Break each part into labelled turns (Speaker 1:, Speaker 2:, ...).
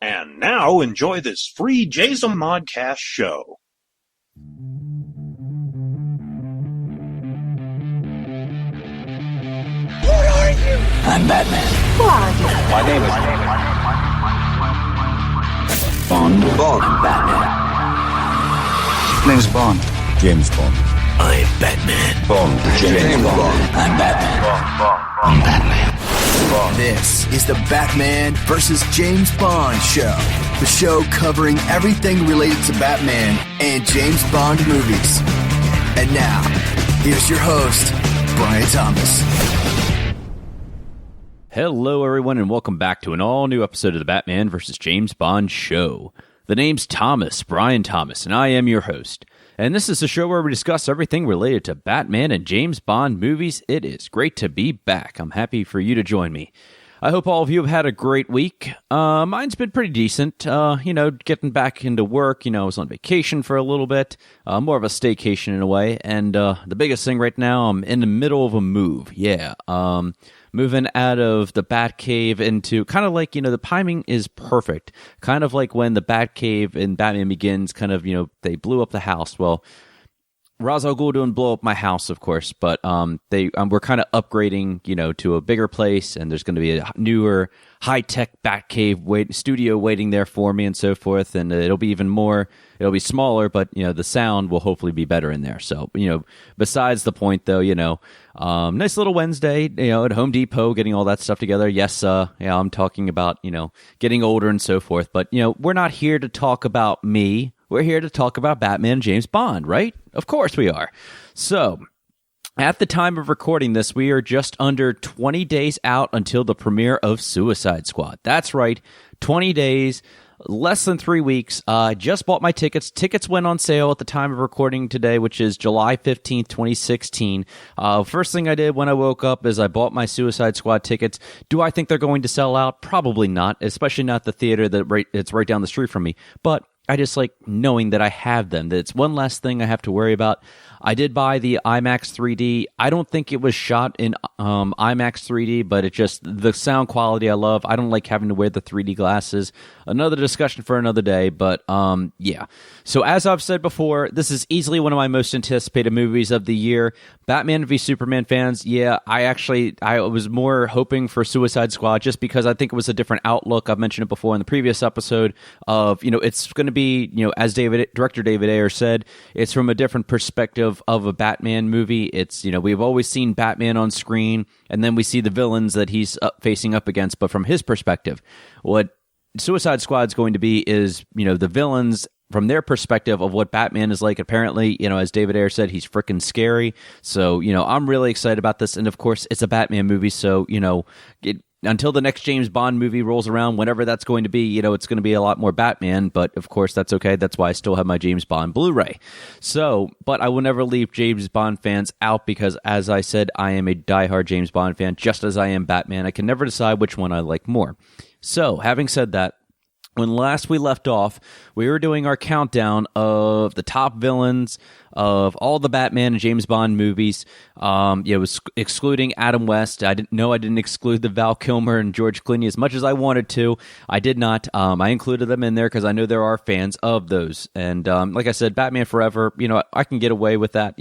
Speaker 1: And now enjoy this free Jason Modcast show.
Speaker 2: Who are you?
Speaker 3: I'm Batman.
Speaker 2: Who are you?
Speaker 3: My name is Bond. I'm Batman.
Speaker 4: Name's Bond.
Speaker 3: James Bond.
Speaker 4: I'm Batman.
Speaker 3: Bond. James Bond. I'm Batman.
Speaker 4: I'm Batman.
Speaker 5: This is the Batman vs. James Bond show. The show covering everything related to Batman and James Bond movies. And now, here's your host, Brian Thomas.
Speaker 6: Hello, everyone, and welcome back to an all-new episode of the Batman vs. James Bond show. The name's Thomas, Brian Thomas, and I am your host. And this is a show where we discuss everything related to Batman and James Bond movies. It is great to be back. I'm happy for you to join me. I hope all of you have had a great week. Mine's been pretty decent. Getting back into work. I was on vacation for a little bit. More of a staycation in a way. And the biggest thing right now, I'm in the middle of a move. Yeah. Moving out of the Batcave into kind of like, the timing is perfect. Kind of like when the Batcave in Batman Begins they blew up the house. Well, Ra's al Ghul didn't blow up my house, of course, but we're kind of upgrading, to a bigger place, and there's going to be a newer, high-tech Batcave studio waiting there for me and so forth, and it'll be smaller, but, the sound will hopefully be better in there. So, besides the point, though, nice little Wednesday, at Home Depot, getting all that stuff together. Yes, I'm talking about, getting older and so forth, but, we're not here to talk about me. We're here to talk about Batman and James Bond, right? Of course we are. So, at the time of recording this, we are just under 20 days out until the premiere of Suicide Squad. That's right, 20 days, less than 3 weeks. I just bought my tickets. Tickets went on sale at the time of recording today, which is July 15th, 2016. First thing I did when I woke up is I bought my Suicide Squad tickets. Do I think they're going to sell out? Probably not, especially not the theater that's right down the street from me. But I just like knowing that I have them, that it's one less thing I have to worry about. I did buy the IMAX 3D. I don't think it was shot in IMAX 3D, but it just, the sound quality I love. I don't like having to wear the 3D glasses. Another discussion for another day, but yeah. So as I've said before, this is easily one of my most anticipated movies of the year. Batman v Superman fans, yeah, I was more hoping for Suicide Squad just because I think it was a different outlook. I've mentioned it before in the previous episode of, it's going to be, as director David Ayer said, it's from a different perspective of a Batman movie. It's, we've always seen Batman on screen, and then we see the villains that he's facing up against, but from his perspective. What Suicide Squad's going to be is, the villains from their perspective of what Batman is like. Apparently, as David Ayer said, he's freaking scary. So, I'm really excited about this. And of course, it's a Batman movie. So, until the next James Bond movie rolls around, whenever that's going to be, it's going to be a lot more Batman. But of course, that's okay. That's why I still have my James Bond Blu-ray. So, but I will never leave James Bond fans out because, as I said, I am a diehard James Bond fan, just as I am Batman. I can never decide which one I like more. So, having said that, when last we left off, we were doing our countdown of the top villains of all the Batman and James Bond movies. It was excluding Adam West. I didn't exclude the Val Kilmer and George Clooney as much as I wanted to. I did not. I included them in there because I know there are fans of those. And like I said, Batman Forever, I can get away with that,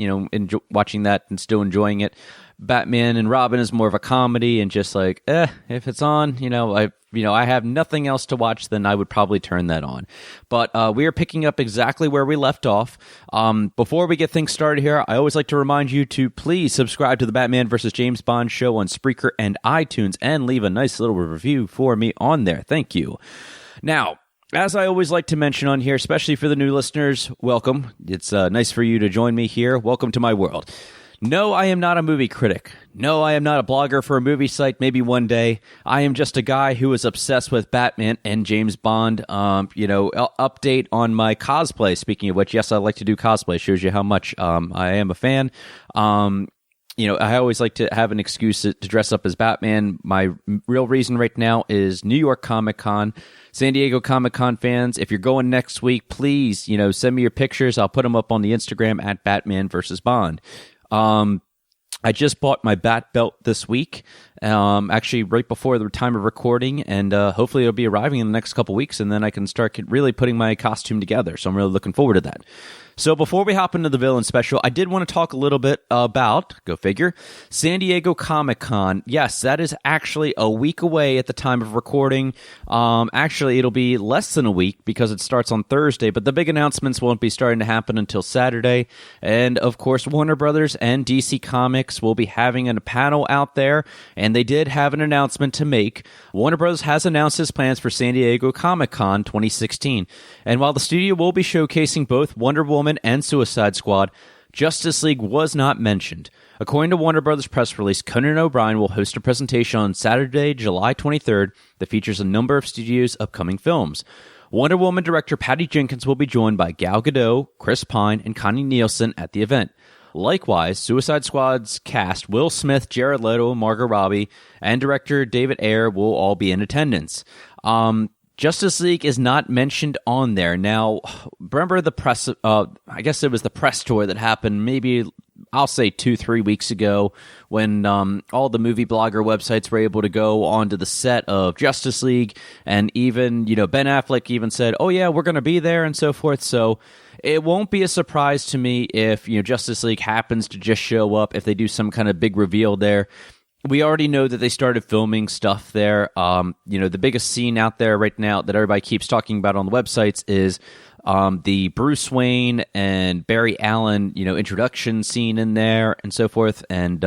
Speaker 6: watching that and still enjoying it. Batman and Robin is more of a comedy and just like, if it's on, I have nothing else to watch, then I would probably turn that on. But we are picking up exactly where we left off. Before we get things started here, I always like to remind you to please subscribe to the Batman vs. James Bond show on Spreaker and iTunes and leave a nice little review for me on there. Thank you. Now, as I always like to mention on here, especially for the new listeners, welcome. It's nice for you to join me here. Welcome to my world. No, I am not a movie critic. No, I am not a blogger for a movie site, maybe one day. I am just a guy who is obsessed with Batman and James Bond. Update on my cosplay. Speaking of which, yes, I like to do cosplay. Shows you how much I am a fan. I always like to have an excuse to dress up as Batman. My real reason right now is New York Comic Con. San Diego Comic Con fans, if you're going next week, please, send me your pictures. I'll put them up on the Instagram at Batman vs. Bond. I just bought my bat belt this week, actually right before the time of recording, and hopefully it'll be arriving in the next couple weeks, and then I can start really putting my costume together. So I'm really looking forward to that. So before we hop into the villain special, I did want to talk a little bit about, go figure, San Diego Comic-Con. Yes, that is actually a week away at the time of recording. Actually, it'll be less than a week because it starts on Thursday, but the big announcements won't be starting to happen until Saturday. And, of course, Warner Brothers and DC Comics will be having a panel out there, and they did have an announcement to make. Warner Brothers has announced its plans for San Diego Comic-Con 2016. And while the studio will be showcasing both Wonder Woman and Suicide Squad, Justice League was not mentioned. According to Warner Brothers press release, Conan O'Brien will host a presentation on Saturday, July 23rd that features a number of studio's upcoming films. Wonder Woman director Patty Jenkins will be joined by Gal Gadot, Chris Pine, and Connie Nielsen at the event. Likewise, Suicide Squad's cast Will Smith, Jared Leto, Margot Robbie, and director David Ayer will all be in attendance. Justice League is not mentioned on there. Now, remember the press, I guess it was the press tour that happened maybe, I'll say 2-3 weeks ago when all the movie blogger websites were able to go onto the set of Justice League, and even, Ben Affleck even said, oh yeah, we're going to be there and so forth. So it won't be a surprise to me if, Justice League happens to just show up, if they do some kind of big reveal there. We already know that they started filming stuff there. The biggest scene out there right now that everybody keeps talking about on the websites is the Bruce Wayne and Barry Allen, introduction scene in there and so forth. And,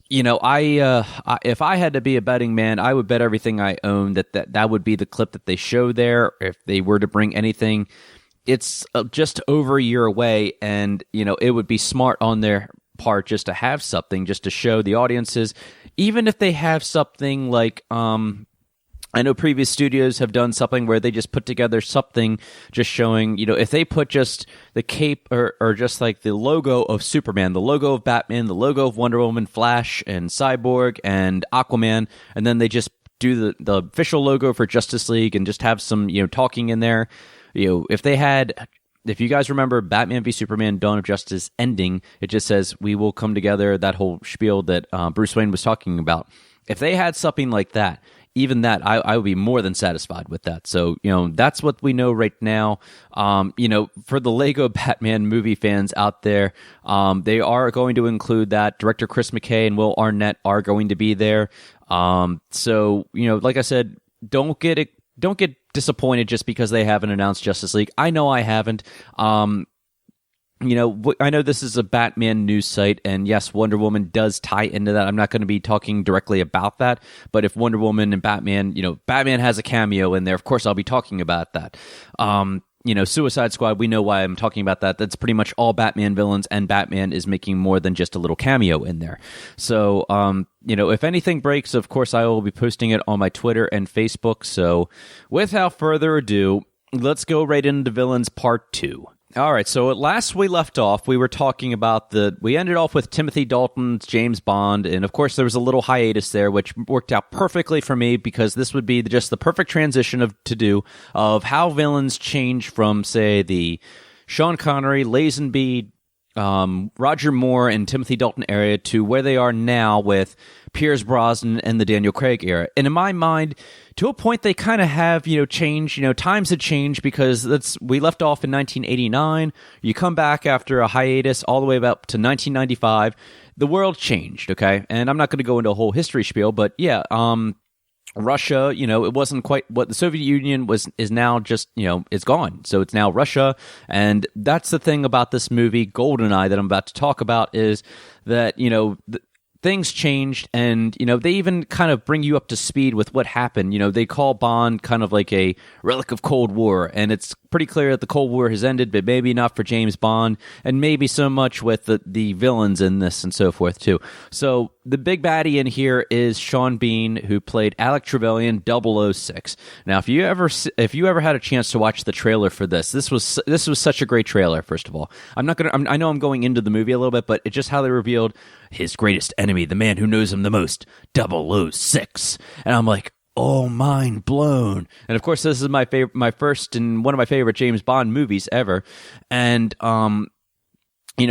Speaker 6: if I had to be a betting man, I would bet everything I own that would be the clip that they show there if they were to bring anything. It's just over a year away, and, it would be smart on their part just to have something just to show the audiences, even if they have something like I know previous studios have done something where they just put together something just showing, if they put just the cape or just like the logo of Superman, the logo of Batman, the logo of Wonder Woman, Flash, and Cyborg, and Aquaman, and then they just do the official logo for Justice League and just have some, talking in there. If you guys remember Batman v Superman Dawn of Justice ending, it just says, we will come together, that whole spiel that Bruce Wayne was talking about. If they had something like that, even that, I would be more than satisfied with that. So, that's what we know right now. For the Lego Batman movie fans out there, they are going to include that. Director Chris McKay and Will Arnett are going to be there. So, like I said, don't get disappointed just because they haven't announced Justice League. I know I haven't. I know this is a Batman news site, and yes, Wonder Woman does tie into that. I'm not going to be talking directly about that, but if Wonder Woman and Batman, Batman has a cameo in there, of course I'll be talking about that. Suicide Squad, we know why I'm talking about that. That's pretty much all Batman villains, and Batman is making more than just a little cameo in there. So, if anything breaks, of course, I will be posting it on my Twitter and Facebook. So, without further ado, let's go right into Villains Part 2. All right, so at last we left off, we were talking about we ended off with Timothy Dalton's James Bond, and of course there was a little hiatus there, which worked out perfectly for me because this would be just the perfect transition of how villains change from, say, the Sean Connery, Lazenby, Roger Moore, and Timothy Dalton era to where they are now with Pierce Brosnan and the Daniel Craig era. And in my mind, to a point, they kind of have, changed. Times had changed because we left off in 1989. You come back after a hiatus all the way up to 1995. The world changed, okay? And I'm not going to go into a whole history spiel, but yeah, Russia, it wasn't quite what the Soviet Union is now just, it's gone. So it's now Russia. And that's the thing about this movie, GoldenEye, that I'm about to talk about is that, things changed, and, they even kind of bring you up to speed with what happened. They call Bond kind of like a relic of Cold War, and it's pretty clear that the Cold War has ended, but maybe not for James Bond, and maybe so much with the villains in this and so forth, too. So the big baddie in here is Sean Bean, who played Alec Trevelyan, 006. Now, if you ever had a chance to watch the trailer for this was such a great trailer. First of all, I know I'm going into the movie a little bit, but it's just how they revealed his greatest enemy, the man who knows him the most, 006. And I'm like, oh, mind blown. And of course, this is my first and one of my favorite James Bond movies ever. And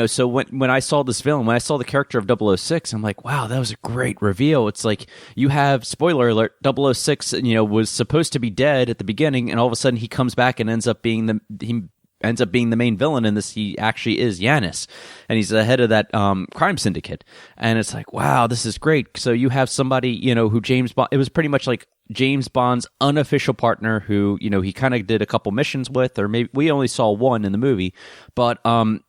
Speaker 6: So when I saw this villain, when I saw the character of 006, I'm like, wow, that was a great reveal. It's like you have, spoiler alert, 006, was supposed to be dead at the beginning, and all of a sudden he comes back and ends up being the main villain in this. He actually is Yanis, and he's the head of that crime syndicate. And it's like, wow, this is great. So you have somebody, who James Bond, it was pretty much like James Bond's unofficial partner who, he kind of did a couple missions with, or maybe we only saw one in the movie. But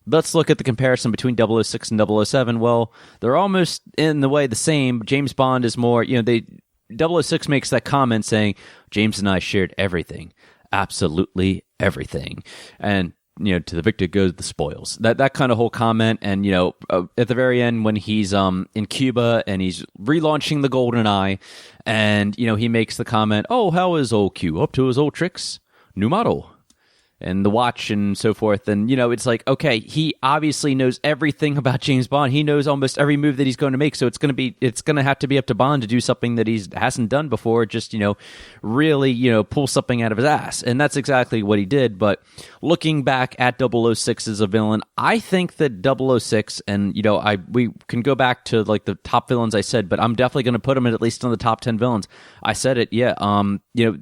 Speaker 6: let's look at the comparison between 006 and 007. Well, they're almost in the way the same. James Bond is more, 006 makes that comment saying, James and I shared everything. Absolutely everything. And to the victor goes the spoils. That kind of whole comment. And at the very end when he's in Cuba and he's relaunching the GoldenEye, and he makes the comment, "Oh, how is old Q? Up to his old tricks? New model." And the watch and so forth. And, it's like, okay, he obviously knows everything about James Bond. He knows almost every move that he's going to make. So it's going to have to be up to Bond to do something that he hasn't done before. Just, really, pull something out of his ass. And that's exactly what he did. But looking back at 006 as a villain, I think that 006, and, we can go back to like the top villains I said, but I'm definitely going to put him at least on the top 10 villains. I said it. Yeah.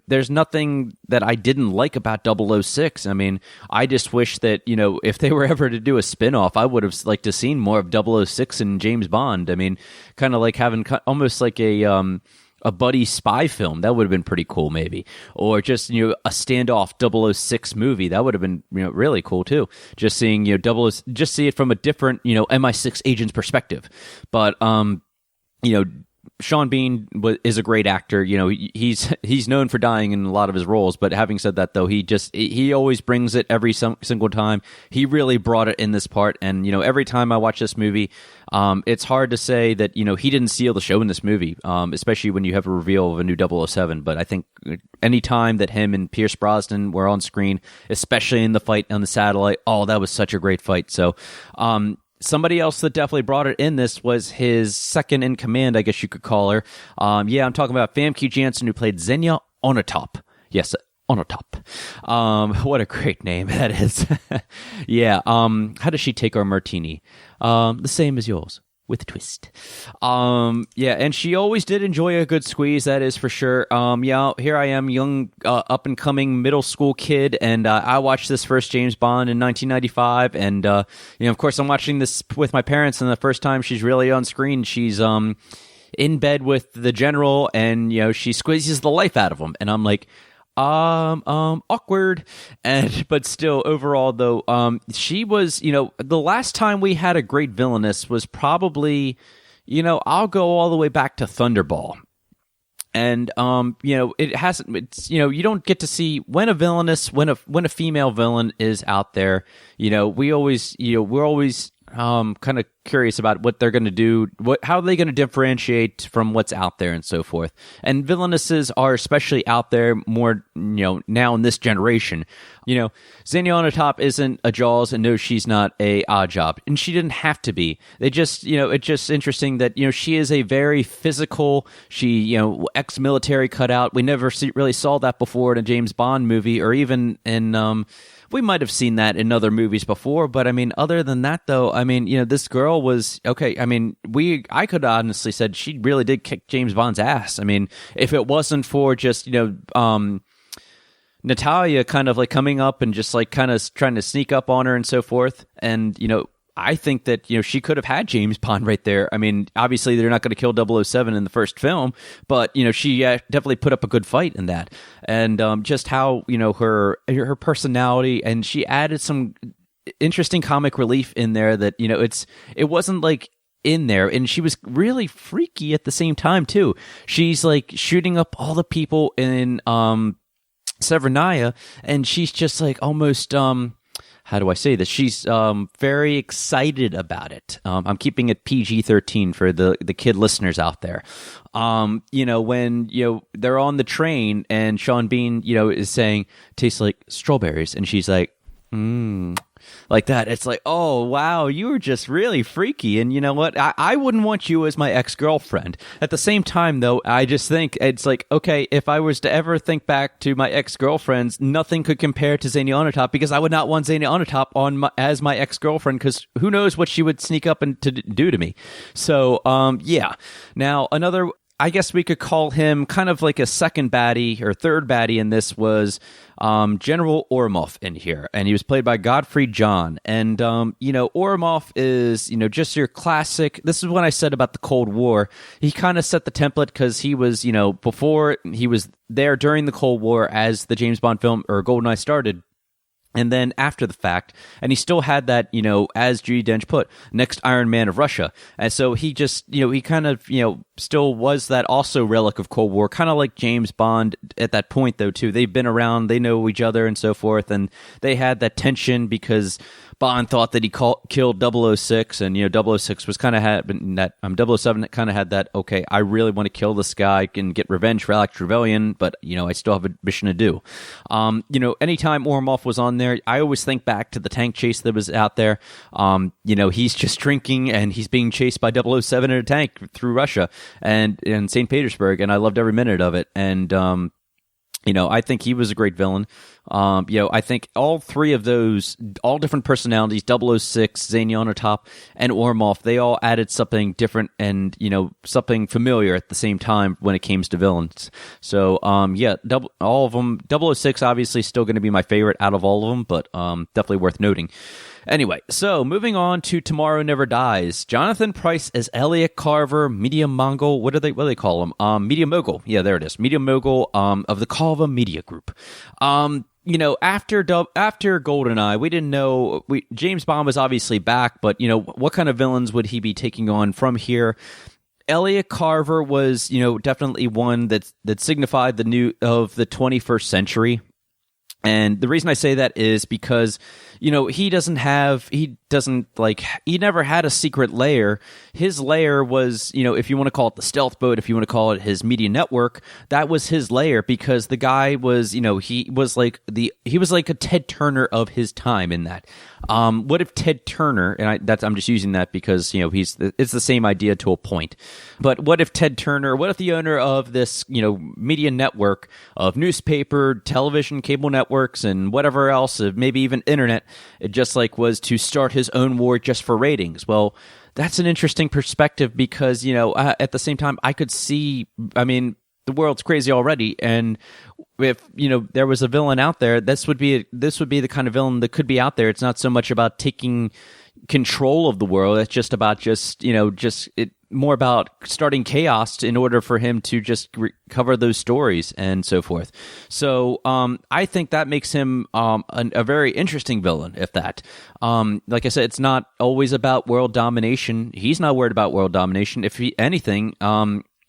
Speaker 6: There's nothing that I didn't like about 006. I mean, I just wish that, if they were ever to do a spin-off, I would have liked to seen more of 006 and James Bond. I mean, kind of like having almost like a buddy spy film. That would have been pretty cool, maybe. Or just, a standoff 006 movie. That would have been, really cool, too. Just seeing, just see it from a different, MI6 agent's perspective. But, Sean Bean is a great actor. He's known for dying in a lot of his roles. But having said that, though, he always brings it every single time. He really brought it in this part. And every time I watch this movie, it's hard to say that he didn't steal the show in this movie, especially when you have a reveal of a new 007. But I think any time that him and Pierce Brosnan were on screen, especially in the fight on the satellite, that was such a great fight. So. Somebody else that definitely brought it in this was his second in command, I guess you could call her. I'm talking about Famke Janssen, who played Xenia Onatopp. Yes, Onatopp. What a great name that is. Yeah. How does she take our martini? The same as yours. With a twist. And she always did enjoy a good squeeze, that is for sure. Here I am, young, up-and-coming middle school kid, and I watched this first James Bond in 1995, and, of course, I'm watching this with my parents, and the first time she's really on screen, she's in bed with the general, and, she squeezes the life out of him, and I'm like, awkward. But still, overall though, she was, the last time we had a great villainess was probably, I'll go all the way back to Thunderball. And, it hasn't, it's, you don't get to see when a villainess, when a female villain is out there, we're always, kind of curious about what they're going to do, how are they going to differentiate from what's out there and so forth. And villainesses are especially out there more, now in this generation. Xenia Onatopp isn't a Jaws, and no, she's not a Oddjob, and she didn't have to be. They just, it's just interesting that, she is a very physical, she, ex-military cutout. We never really saw that before in a James Bond movie, or even in, we might have seen that in other movies before, but I mean, other than that, though, I mean, this girl was okay. I mean, I could honestly said she really did kick James Bond's ass. I mean, if it wasn't for just Natalia kind of like coming up and just like kind of trying to sneak up on her and so forth, and I think that, she could have had James Bond right there. I mean, obviously they're not going to kill 007 in the first film, but, she definitely put up a good fight in that. And just how, her personality, and she added some interesting comic relief in there that, it wasn't like in there, and she was really freaky at the same time too. She's like shooting up all the people in Severnaya, and she's just like almost how do I say this? She's very excited about it. I'm keeping it PG-13 for the kid listeners out there. When they're on the train and Sean Bean, is saying tastes like strawberries, and she's like, like that. It's like, oh, wow, you were just really freaky. And you know what? I wouldn't want you as my ex-girlfriend. At the same time, though, I just think it's like, okay, if I was to ever think back to my ex-girlfriends, nothing could compare to Zany Onatop, because I would not want Zany Onatop as my ex-girlfriend, because who knows what she would sneak up and to do to me. So, yeah. Now, another... I guess we could call him kind of like a second baddie or third baddie in this was General Orumov in here. And he was played by Godfrey John. And, Orumov is, just your classic. This is what I said about the Cold War. He kind of set the template because he was, before he was there during the Cold War as the James Bond film or GoldenEye started. And then after the fact, and he still had that, as Judi Dench put, next Iron Man of Russia. And so he just, he kind of, still was that also relic of Cold War, kind of like James Bond at that point, though, too. They've been around, they know each other and so forth, and they had that tension because Bond thought that he killed 006, and 006 was kind of had that 007 kind of had that, okay, I really want to kill this guy and get revenge for Alex Trevelyan, but I still have a mission to do. Anytime Orumov was on there, I always think back to the tank chase that was out there. He's just drinking and he's being chased by 007 in a tank through Russia and in St. Petersburg, and I loved every minute of it. And I think he was a great villain. I think all three of those, all different personalities, 006, Zany Onatop, and Orumov, they all added something different and, something familiar at the same time when it came to villains. So, all of them. 006 obviously still going to be my favorite out of all of them, but definitely worth noting. Anyway, so moving on to Tomorrow Never Dies. Jonathan Pryce as Elliot Carver, Media Mongol. What do they call him? Media Mogul. Yeah, there it is. Media Mogul of the Calva Media Group. After GoldenEye, we didn't know. James Bond was obviously back, but what kind of villains would he be taking on from here? Elliot Carver was, definitely one that signified the new of the 21st century. And the reason I say that is because, he never had a secret lair. His lair was, if you want to call it the stealth boat, if you want to call it his media network, that was his lair, because the guy was, he was like a Ted Turner of his time in that. What if Ted Turner, and I'm just using that because, it's the same idea to a point. But what if the owner of this, media network of newspaper, television, cable networks, and whatever else, maybe even internet, it just was to start his own war just for ratings? Well, that's an interesting perspective because, at the same time, I could see, the world's crazy already, and if there was a villain out there, this would be the kind of villain that could be out there. It's not so much about taking control of the world. It's just about more about starting chaos in order for him to just cover those stories and so forth. So I think that makes him a very interesting villain. If that, like I said, it's not always about world domination. He's not worried about world domination. If anything.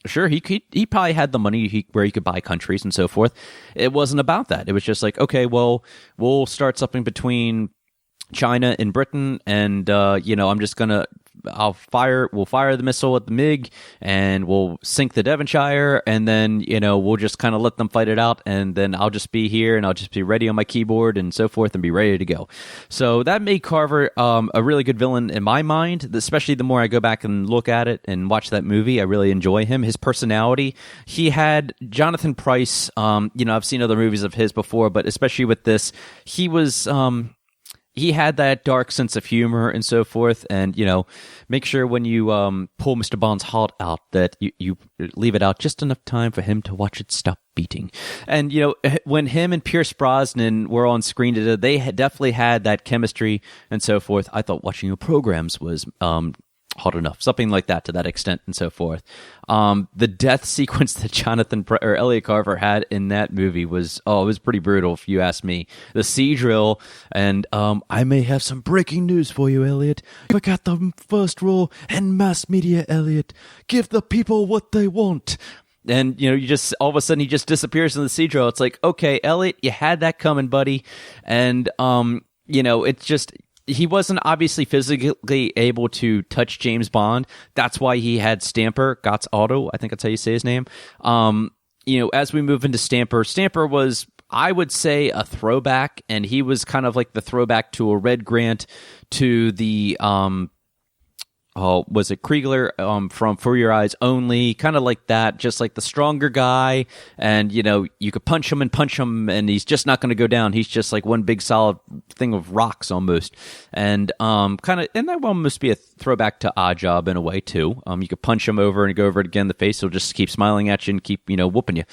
Speaker 6: Sure, he probably had the money where he could buy countries and so forth. It wasn't about that. It was just like, okay, well, we'll start something between China and Britain, and I'm just gonna we'll fire the missile at the MiG, and we'll sink the Devonshire, and then we'll just kind of let them fight it out, and then I'll just be here and I'll just be ready on my keyboard and so forth and be ready to go. So that made Carver a really good villain in my mind, especially the more I go back and look at it and watch that movie. I really enjoy him, his personality. He had Jonathan Pryce. I've seen other movies of his before, but especially with this, he was. He had that dark sense of humor and so forth, and make sure when you pull Mr. Bond's heart out that you leave it out just enough time for him to watch it stop beating. And when him and Pierce Brosnan were on screen today, they had definitely had that chemistry and so forth. I thought watching your programs was hot enough, something like that to that extent and so forth. The death sequence that Elliot Carver had in that movie was it was pretty brutal if you ask me. The sea drill, and I may have some breaking news for you, Elliot. You got the first rule in mass media, Elliot. Give the people what they want. And, you just, all of a sudden he just disappears in the sea drill. It's like, okay, Elliot, you had that coming, buddy. And, it's just, he wasn't obviously physically able to touch James Bond. That's why he had Stamper, Gotts Otto, I think that's how you say his name. As we move into Stamper was I would say a throwback, and he was kind of like the throwback to a Red Grant, to the was it Kriegler from For Your Eyes Only, kind of like that, just like the stronger guy, and you could punch him and he's just not going to go down. He's just like one big solid thing of rocks almost, and and that one must be a throwback to Oddjob in a way too. You could punch him over and go over it again in the face, he'll just keep smiling at you and keep whooping you.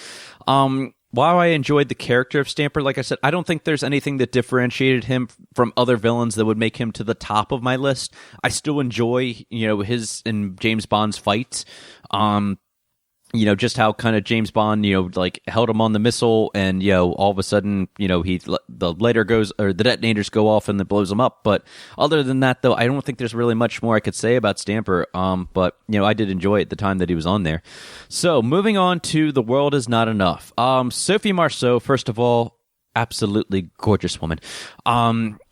Speaker 6: While I enjoyed the character of Stamper, like I said, I don't think there's anything that differentiated him from other villains that would make him to the top of my list. I still enjoy, his and James Bond's fights. Just how kind of James Bond, like held him on the missile, and all of a sudden, the lighter goes, or the detonators go off and it blows him up. But other than that, though, I don't think there's really much more I could say about Stamper. But I did enjoy it the time that he was on there. So moving on to The World Is Not Enough. Sophie Marceau, first of all, absolutely gorgeous woman.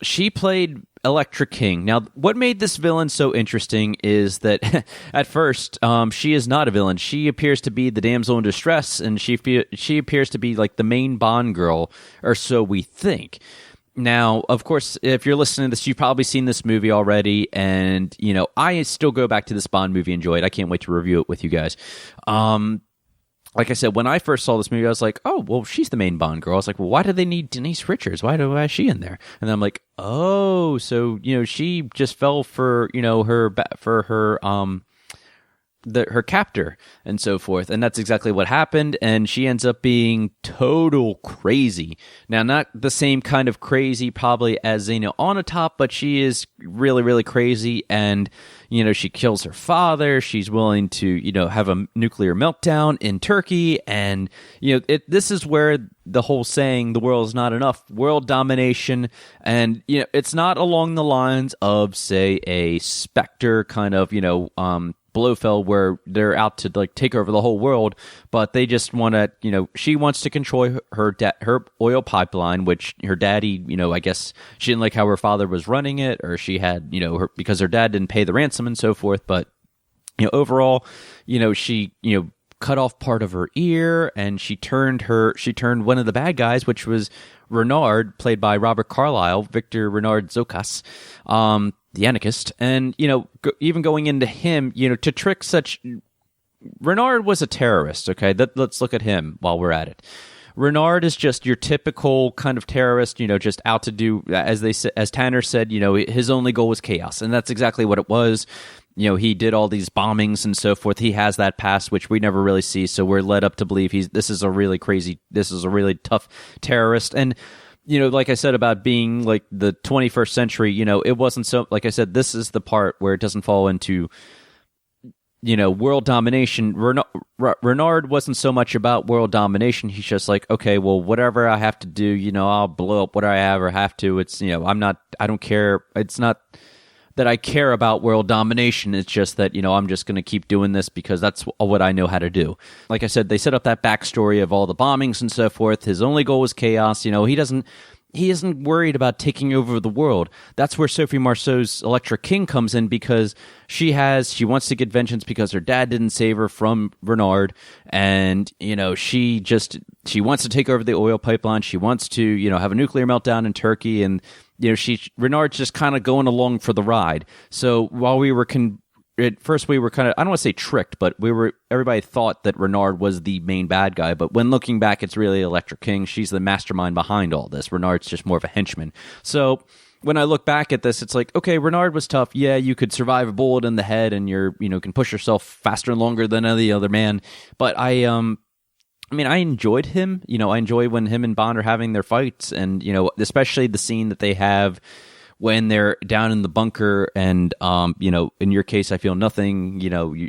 Speaker 6: She played Electra King. Now, what made this villain so interesting is that at first, she is not a villain. She appears to be the damsel in distress, and she appears to be like the main Bond girl, or so we think. Now, of course, if you're listening to this, you've probably seen this movie already, and I still go back to this Bond movie, enjoy it. I can't wait to review it with you guys. Like I said, when I first saw this movie, I was like, oh, well, she's the main Bond girl. I was like, well, why do they need Denise Richards? Why is she in there? And then I'm like, oh, so, she just fell for, her captor and so forth, and that's exactly what happened, and she ends up being total crazy. Now, not the same kind of crazy probably as on a top, but she is really, really crazy, and she kills her father. She's willing to have a nuclear meltdown in Turkey, and this is where the whole saying "the world is not enough," world domination, and it's not along the lines of, say, a Spectre kind of Blofeld, where they're out to like take over the whole world, but they just want to, she wants to control her oil pipeline, which her daddy, I guess she didn't like how her father was running it, or she had, because her dad didn't pay the ransom and so forth. But overall, she cut off part of her ear, and she turned one of the bad guys, which was Renard, played by Robert Carlyle, Victor Renard Zocas, the anarchist, and even going into him, to trick such. Renard was a terrorist. Okay, let's look at him while we're at it. Renard is just your typical kind of terrorist, just out to do, as Tanner said, his only goal was chaos, and that's exactly what it was. He did all these bombings and so forth. He has that past, which we never really see, so we're led up to believe this is a really tough terrorist. And like I said about being like the 21st century, it wasn't so, like I said, this is the part where it doesn't fall into, world domination. Renard wasn't so much about world domination. He's just like, okay, well, whatever I have to do, I'll blow up what I have to. It's, I don't care. It's not that I care about world domination. It's just that, I'm just going to keep doing this because that's what I know how to do. Like I said, they set up that backstory of all the bombings and so forth. His only goal was chaos. He isn't worried about taking over the world. That's where Sophie Marceau's Electra King comes in, because she wants to get vengeance because her dad didn't save her from Renard, and she wants to take over the oil pipeline. She wants to have a nuclear meltdown in Turkey, and Renard's just kind of going along for the ride. So while we were at first we were kind of, I don't want to say tricked, but everybody thought that Renard was the main bad guy. But when looking back, it's really Electra King. She's the mastermind behind all this. Renard's just more of a henchman. So when I look back at this, it's like, okay, Renard was tough. Yeah, you could survive a bullet in the head, and can push yourself faster and longer than any other man. But I enjoyed him. I enjoy when him and Bond are having their fights, and especially the scene that they have when they're down in the bunker, and in your case, I feel nothing.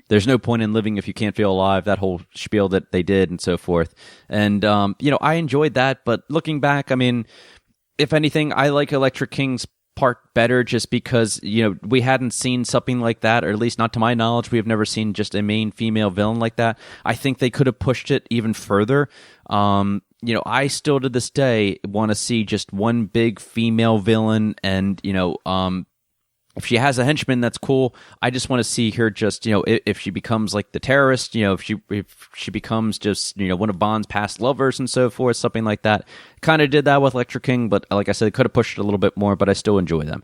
Speaker 6: There's no point in living if you can't feel alive. That whole spiel that they did, and so forth. And I enjoyed that. But looking back, if anything, I like Electra King's part better, just because we hadn't seen something like that, or at least not to my knowledge. We have never seen just a main female villain like that. I think they could have pushed it even further. I still to this day want to see just one big female villain, and If she has a henchman, that's cool. I just want to see her just, if she becomes like the terrorist, if she becomes just, one of Bond's past lovers and so forth, something like that. Kind of did that with Electra King, but like I said, could have pushed it a little bit more, but I still enjoy them.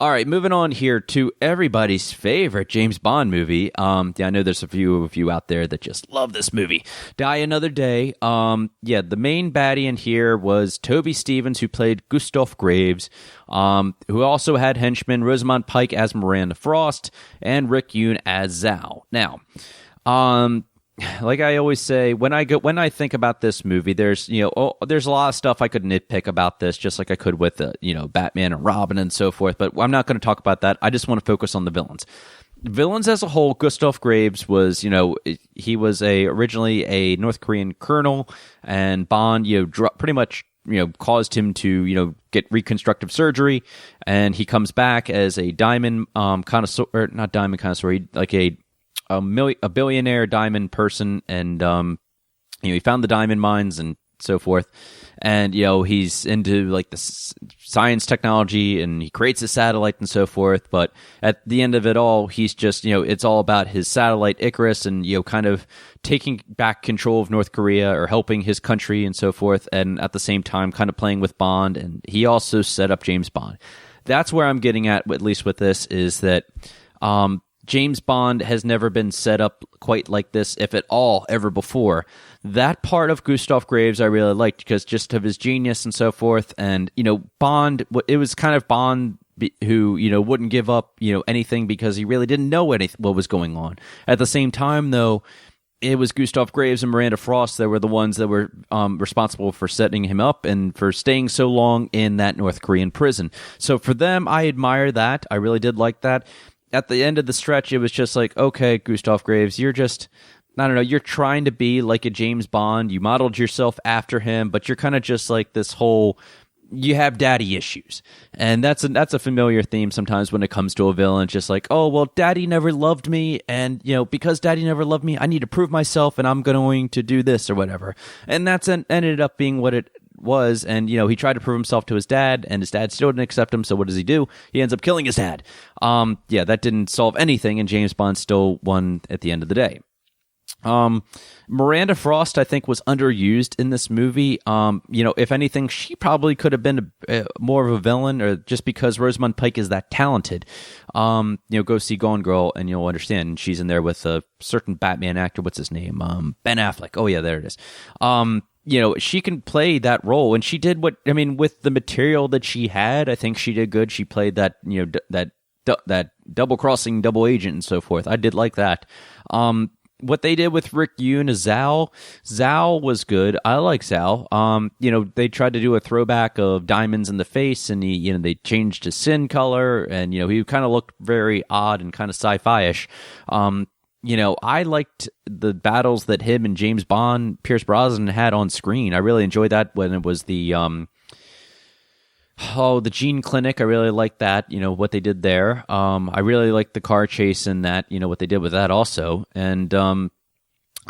Speaker 6: All right, moving on here to everybody's favorite James Bond movie. I know there's a few of you out there that just love this movie. Die Another Day. The main baddie in here was Toby Stephens, who played Gustav Graves, who also had henchmen Rosamund Pike as Miranda Frost and Rick Yoon as Zal. Now, like I always say, when I think about this movie, there's there's a lot of stuff I could nitpick about this, just like I could with Batman and Robin and so forth. But I'm not going to talk about that. I just want to focus on the villains. Villains as a whole, Gustav Graves was, he was originally a North Korean colonel, and Bond, pretty much, caused him to, get reconstructive surgery, and he comes back as a diamond connoisseur, or not diamond connoisseur, like a billionaire diamond person, and he found the diamond mines and so forth, and he's into like the science technology, and he creates a satellite and so forth. But at the end of it all, he's just it's all about his satellite Icarus, and kind of taking back control of North Korea or helping his country and so forth, and at the same time kind of playing with Bond. And he also set up James Bond. That's where I'm getting at least with this, is that James Bond has never been set up quite like this, if at all, ever before. That part of Gustav Graves I really liked, because just of his genius and so forth. And, Bond, it was kind of Bond who, wouldn't give up, anything, because he really didn't know what was going on. At the same time, though, it was Gustav Graves and Miranda Frost that were the ones that were responsible for setting him up and for staying so long in that North Korean prison. So for them, I admire that. I really did like that. At the end of the stretch, it was just like, okay, Gustav Graves, you're just, I don't know, you're trying to be like a James Bond. You modeled yourself after him, but you're kind of just like this whole, you have daddy issues. And that's a familiar theme sometimes when it comes to a villain. It's just like, oh, well, daddy never loved me, and, because daddy never loved me, I need to prove myself, and I'm going to do this or whatever. And that's ended up being what it was. And he tried to prove himself to his dad, and his dad still didn't accept him. So what does he do? He ends up killing his dad. That didn't solve anything, and James Bond still won at the end of the day. Miranda Frost, I think, was underused in this movie. If anything, she probably could have been more of a villain, or just because Rosamund Pike is that talented. Go see Gone Girl and you'll understand. She's in there with a certain Batman actor. What's his name? Ben Affleck. Oh yeah, there it is. She can play that role, and she did with the material that she had, I think she did good. She played that, that double-crossing double agent and so forth. I did like that. What they did with Rick Yoon as Zal was good. I like Zal. They tried to do a throwback of diamonds in the face, and they changed his skin color, and, he kind of looked very odd and kind of sci-fi-ish. I liked the battles that him and James Bond, Pierce Brosnan, had on screen. I really enjoyed that when it was the Gene Clinic. I really liked that, what they did there. I really liked the car chase and that, what they did with that also. And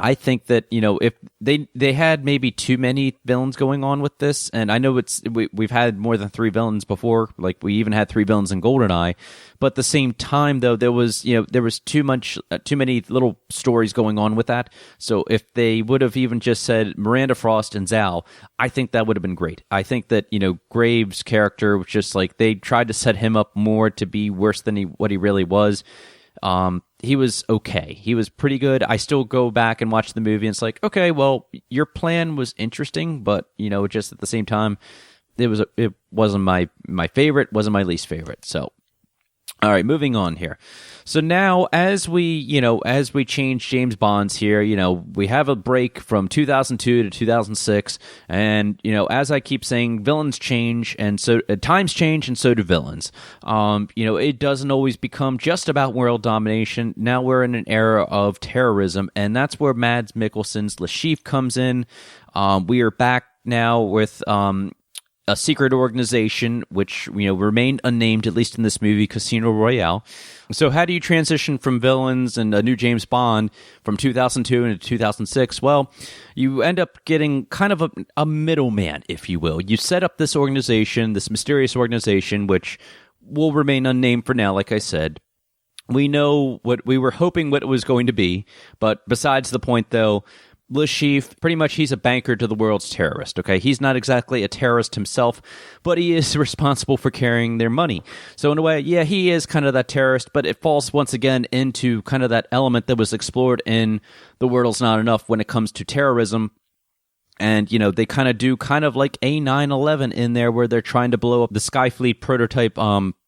Speaker 6: I think that, if they had maybe too many villains going on with this, and I know we've had more than 3 villains before, like we even had 3 villains in GoldenEye, but at the same time, though, there was too many little stories going on with that. So if they would have even just said Miranda Frost and Zal, I think that would have been great. I think that, Graves' character was just like, they tried to set him up more to be worse than what he really was. He was okay. He was pretty good. I still go back and watch the movie, and it's like, okay, well, your plan was interesting, but just at the same time, it wasn't my favorite, wasn't my least favorite. So, all right, moving on here. So now, as we change James Bonds here, we have a break from 2002 to 2006, and as I keep saying, villains change, and so times change, and so do villains. It doesn't always become just about world domination. Now we're in an era of terrorism, and that's where Mads Mikkelsen's Le Chiffre comes in. We are back now with a secret organization, which remained unnamed, at least in this movie, Casino Royale. So how do you transition from villains and a new James Bond from 2002 into 2006? Well, you end up getting kind of a middleman, if you will. You set up this organization, this mysterious organization, which will remain unnamed for now, like I said. We know what we were hoping what it was going to be, but besides the point, though, Le Chiffre, pretty much he's a banker to the world's terrorist, okay? He's not exactly a terrorist himself, but he is responsible for carrying their money. So in a way, yeah, he is kind of that terrorist, but it falls once again into kind of that element that was explored in The World's Not Enough when it comes to terrorism. And, you know, they kind of do kind of like a 9/11 in there where they're trying to blow up the Skyfleet prototype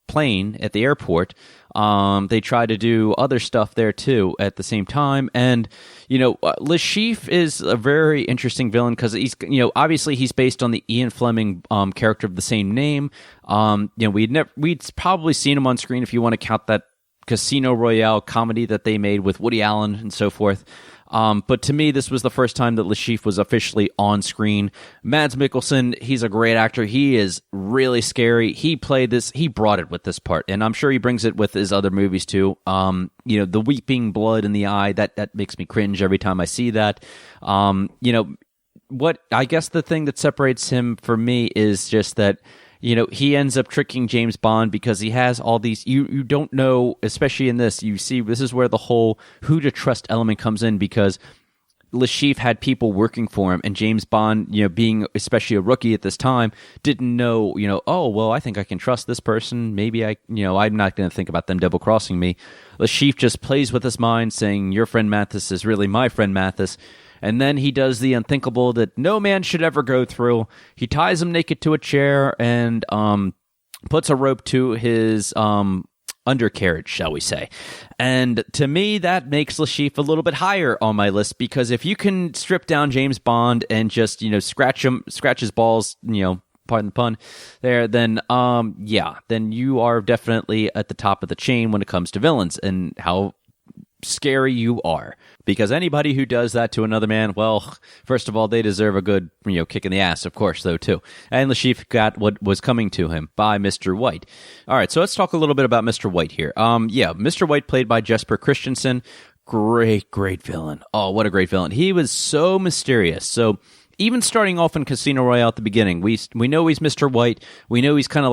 Speaker 6: plane at the airport. They try to do other stuff there too at the same time. And, you know, Le Chiffre is a very interesting villain because he's, you know, obviously he's based on the Ian Fleming character of the same name. You know, we'd probably seen him on screen if you want to count that Casino Royale comedy that they made with Woody Allen and so forth. But to me, this was the first time that Le Chiffre was officially on screen. Mads Mikkelsen, he's a great actor. He is really scary. He played this. He brought it with this part, and I'm sure he brings it with his other movies too. You know, the weeping blood in the eye, that makes me cringe every time I see that. You know, what I guess the thing that separates him for me is just that, you know, he ends up tricking James Bond because he has all these, you don't know, especially in this, you see, this is where the whole who to trust element comes in, because Le Chiffre had people working for him, and James Bond, you know, being especially a rookie at this time, didn't know, you know, oh, well, I think I can trust this person. Maybe I'm not going to think about them double crossing me. Le Chiffre just plays with his mind saying, your friend Mathis is really my friend Mathis. And then he does the unthinkable that no man should ever go through. He ties him naked to a chair and puts a rope to his undercarriage, shall we say. And to me, that makes Le Chiffre a little bit higher on my list, because if you can strip down James Bond and just, you know, scratch his balls, you know, pardon the pun there, then then you are definitely at the top of the chain when it comes to villains and how scary you are. Because anybody who does that to another man, well, first of all, they deserve a good, you know, kick in the ass, of course, though, too. And Le Chiffre got what was coming to him by Mr. White. All right, so let's talk a little bit about Mr. White here. Mr. White, played by Jesper Christensen. Great villain. Oh, what a great villain. He was so mysterious. So even starting off in Casino Royale at the beginning, we know he's Mr. White. We know he's kind of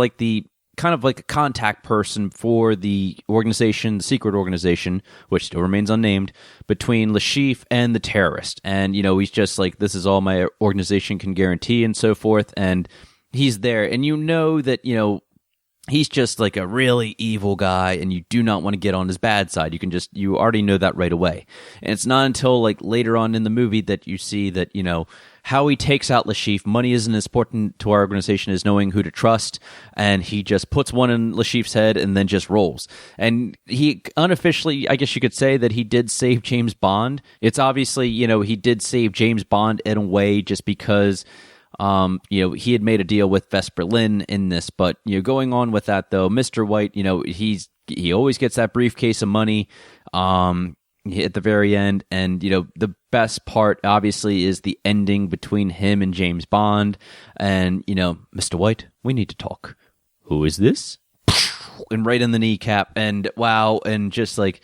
Speaker 6: like a contact person for the organization, the secret organization, which still remains unnamed, between Le Chiffre and the terrorist. And, you know, he's just like, this is all my organization can guarantee and so forth. And he's there. And you know that, you know, he's just like a really evil guy, and you do not want to get on his bad side. You already know that right away. And it's not until like later on in the movie that you see that, you know, how he takes out Le Chiffre. Money isn't as important to our organization as knowing who to trust, and he just puts one in Le Chiffre's head and then just rolls. And he unofficially, I guess you could say that he did save James Bond. It's obviously, you know, he did save James Bond in a way just because, you know, he had made a deal with West Berlin in this. But, you know, going on with that though, Mr. White, you know, he always gets that briefcase of money at the very end. And, you know, the best part obviously is the ending between him and James Bond. And, you know, Mr. White, we need to talk. Who is this? And right in the kneecap. And wow. And just like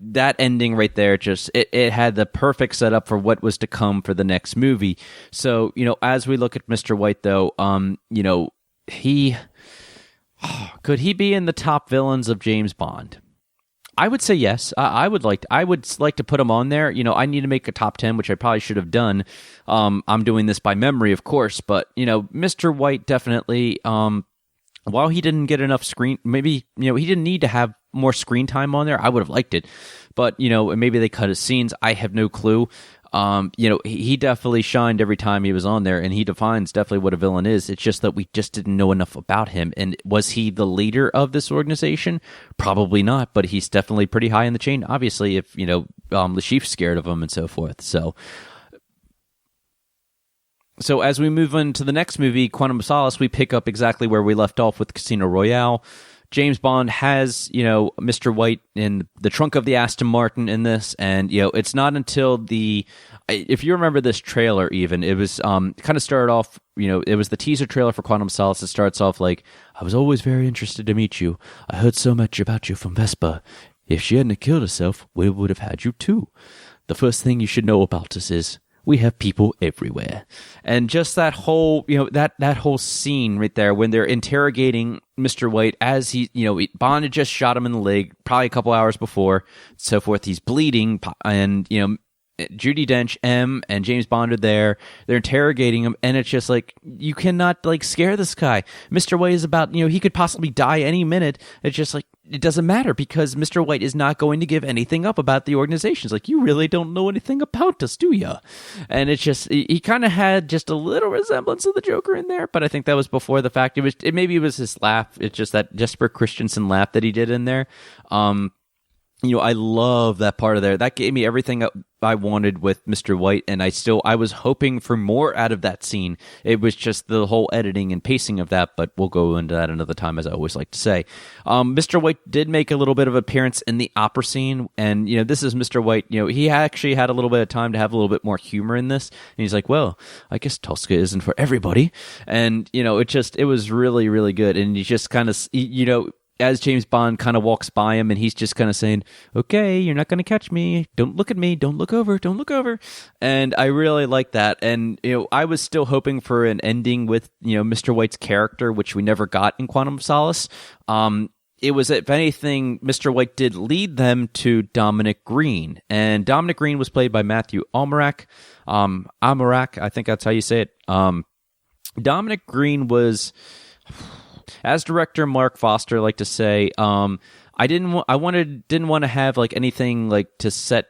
Speaker 6: that ending right there, just it had the perfect setup for what was to come for the next movie. So, you know, as we look at Mr. White though, you know, could he be in the top villains of James Bond? I would say yes. I would like to put him on there. You know, I need to make a top 10, which I probably should have done. I'm doing this by memory, of course, but you know, Mr. White definitely. While he didn't get enough screen, maybe, you know, he didn't need to have more screen time on there. I would have liked it, but you know, maybe they cut his scenes. I have no clue. You know, he definitely shined every time he was on there, and he defines definitely what a villain is. It's just that we just didn't know enough about him. And was he the leader of this organization? Probably not, but he's definitely pretty high in the chain. Obviously, if, you know, Le Chiffre's scared of him and so forth. So as we move into the next movie, Quantum of Solace, we pick up exactly where we left off with Casino Royale. James Bond has, you know, Mr. White in the trunk of the Aston Martin in this, and, you know, it's not until if you remember this trailer even, it was kind of started off, you know, it was the teaser trailer for Quantum of Solace. It starts off like, I was always very interested to meet you. I heard so much about you from Vespa. If she hadn't killed herself, we would have had you too. The first thing you should know about us is we have people everywhere. And just that whole, that whole scene right there when they're interrogating Mr. White as he, Bond had just shot him in the leg probably a couple hours before, so forth. He's bleeding, and, Judi Dench, M, and James Bond are there. They're interrogating him, and it's just like, you cannot, scare this guy. Mr. White is about, he could possibly die any minute. It's just like, it doesn't matter because Mr. White is not going to give anything up about the organization. It's like, you really don't know anything about us, do you? And it's just, he kind of had just a little resemblance of the Joker in there, but I think that was before the fact. Maybe it was his laugh. It's just that Jesper Christensen laugh that he did in there. I love that part of there. That gave me everything I wanted with Mr. White, and I was hoping for more out of that scene. It was just the whole editing and pacing of that, but we'll go into that another time, as I always like to say. Mr. White did make a little bit of appearance in the opera scene, and, this is Mr. White. He actually had a little bit of time to have a little bit more humor in this, and he's like, well, I guess Tosca isn't for everybody. And, it was really, really good, and you just kind of, as James Bond kind of walks by him, and he's just kind of saying, okay, you're not going to catch me. Don't look at me. Don't look over. Don't look over. And I really like that. And, I was still hoping for an ending with, Mr. White's character, which we never got in Quantum of Solace. It was, if anything, Mr. White did lead them to Dominic Green. And Dominic Green was played by Matthew Almarac. Almarac, I think that's how you say it. Dominic Green was... As director Mark Foster liked to say, didn't want to have anything to set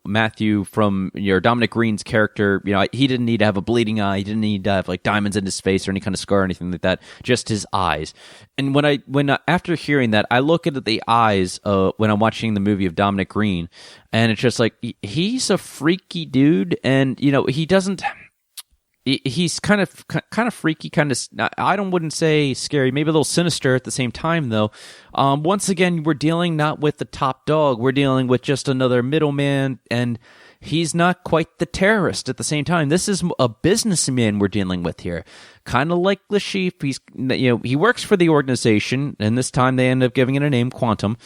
Speaker 6: Matthew from Dominic Green's character. He didn't need to have a bleeding eye. He didn't need to have diamonds in his face or any kind of scar or anything like that. Just his eyes. And when after hearing that, I look at the eyes when I'm watching the movie of Dominic Green, and it's just he's a freaky dude, and he doesn't. He's kind of freaky, I wouldn't say scary, maybe a little sinister at the same time, though. Once again, we're dealing not with the top dog, we're dealing with just another middleman, and he's not quite the terrorist at the same time. This is a businessman we're dealing with here. Kind of like the Chief, he works for the organization, and this time they end up giving it a name, Quantum,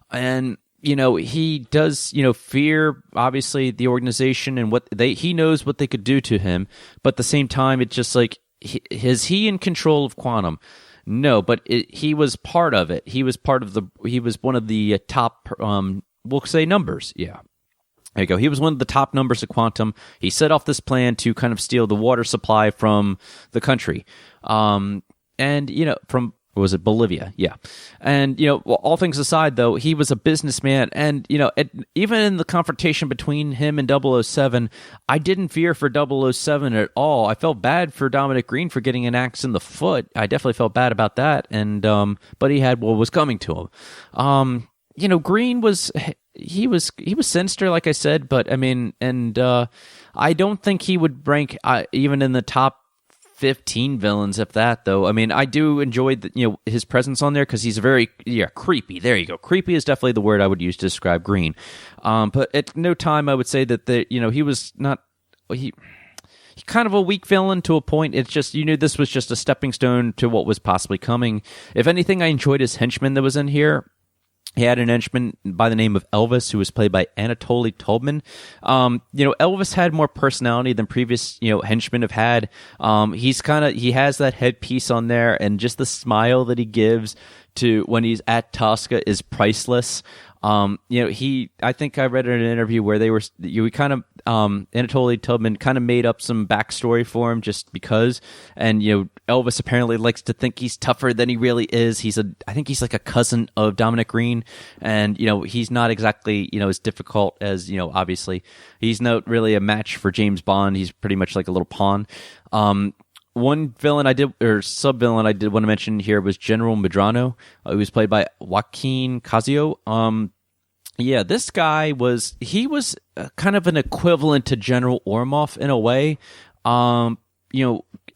Speaker 6: and he does, fear, obviously, the organization and he knows what they could do to him. But at the same time, it's just is he in control of Quantum? No, but he was part of it. He was one of the top, we'll say numbers. Yeah. There you go. He was one of the top numbers of Quantum. He set off this plan to kind of steal the water supply from the country. From, was it Bolivia? Yeah. And, all things aside, though, he was a businessman. And, even in the confrontation between him and 007, I didn't fear for 007 at all. I felt bad for Dominic Green for getting an axe in the foot. I definitely felt bad about that. And, but he had what was coming to him. Green was sinister, like I said, but I mean, and, I don't think he would rank, even in the top 15 villains, if that, though. I mean, I do enjoy his presence on there because he's very creepy. There you go. Creepy is definitely the word I would use to describe Green. But at no time I would say that he was not he kind of a weak villain to a point. It's just this was just a stepping stone to what was possibly coming. If anything, I enjoyed his henchman that was in here. He had an henchman by the name of Elvis, who was played by Anatoly Tolman. Elvis had more personality than previous, henchmen have had. He has that headpiece on there, and just the smile that he gives to when he's at Tosca is priceless. I think I read in an interview where they were, Anatoly Tubman kind of made up some backstory for him just because. And, Elvis apparently likes to think he's tougher than he really is. I think he's like a cousin of Dominic Green. And, he's not exactly, as difficult as, obviously. He's not really a match for James Bond. He's pretty much like a little pawn. One villain sub-villain I did want to mention here was General Medrano, who was played by Joaquin Cosio. This guy was kind of an equivalent to General Ormov in a way.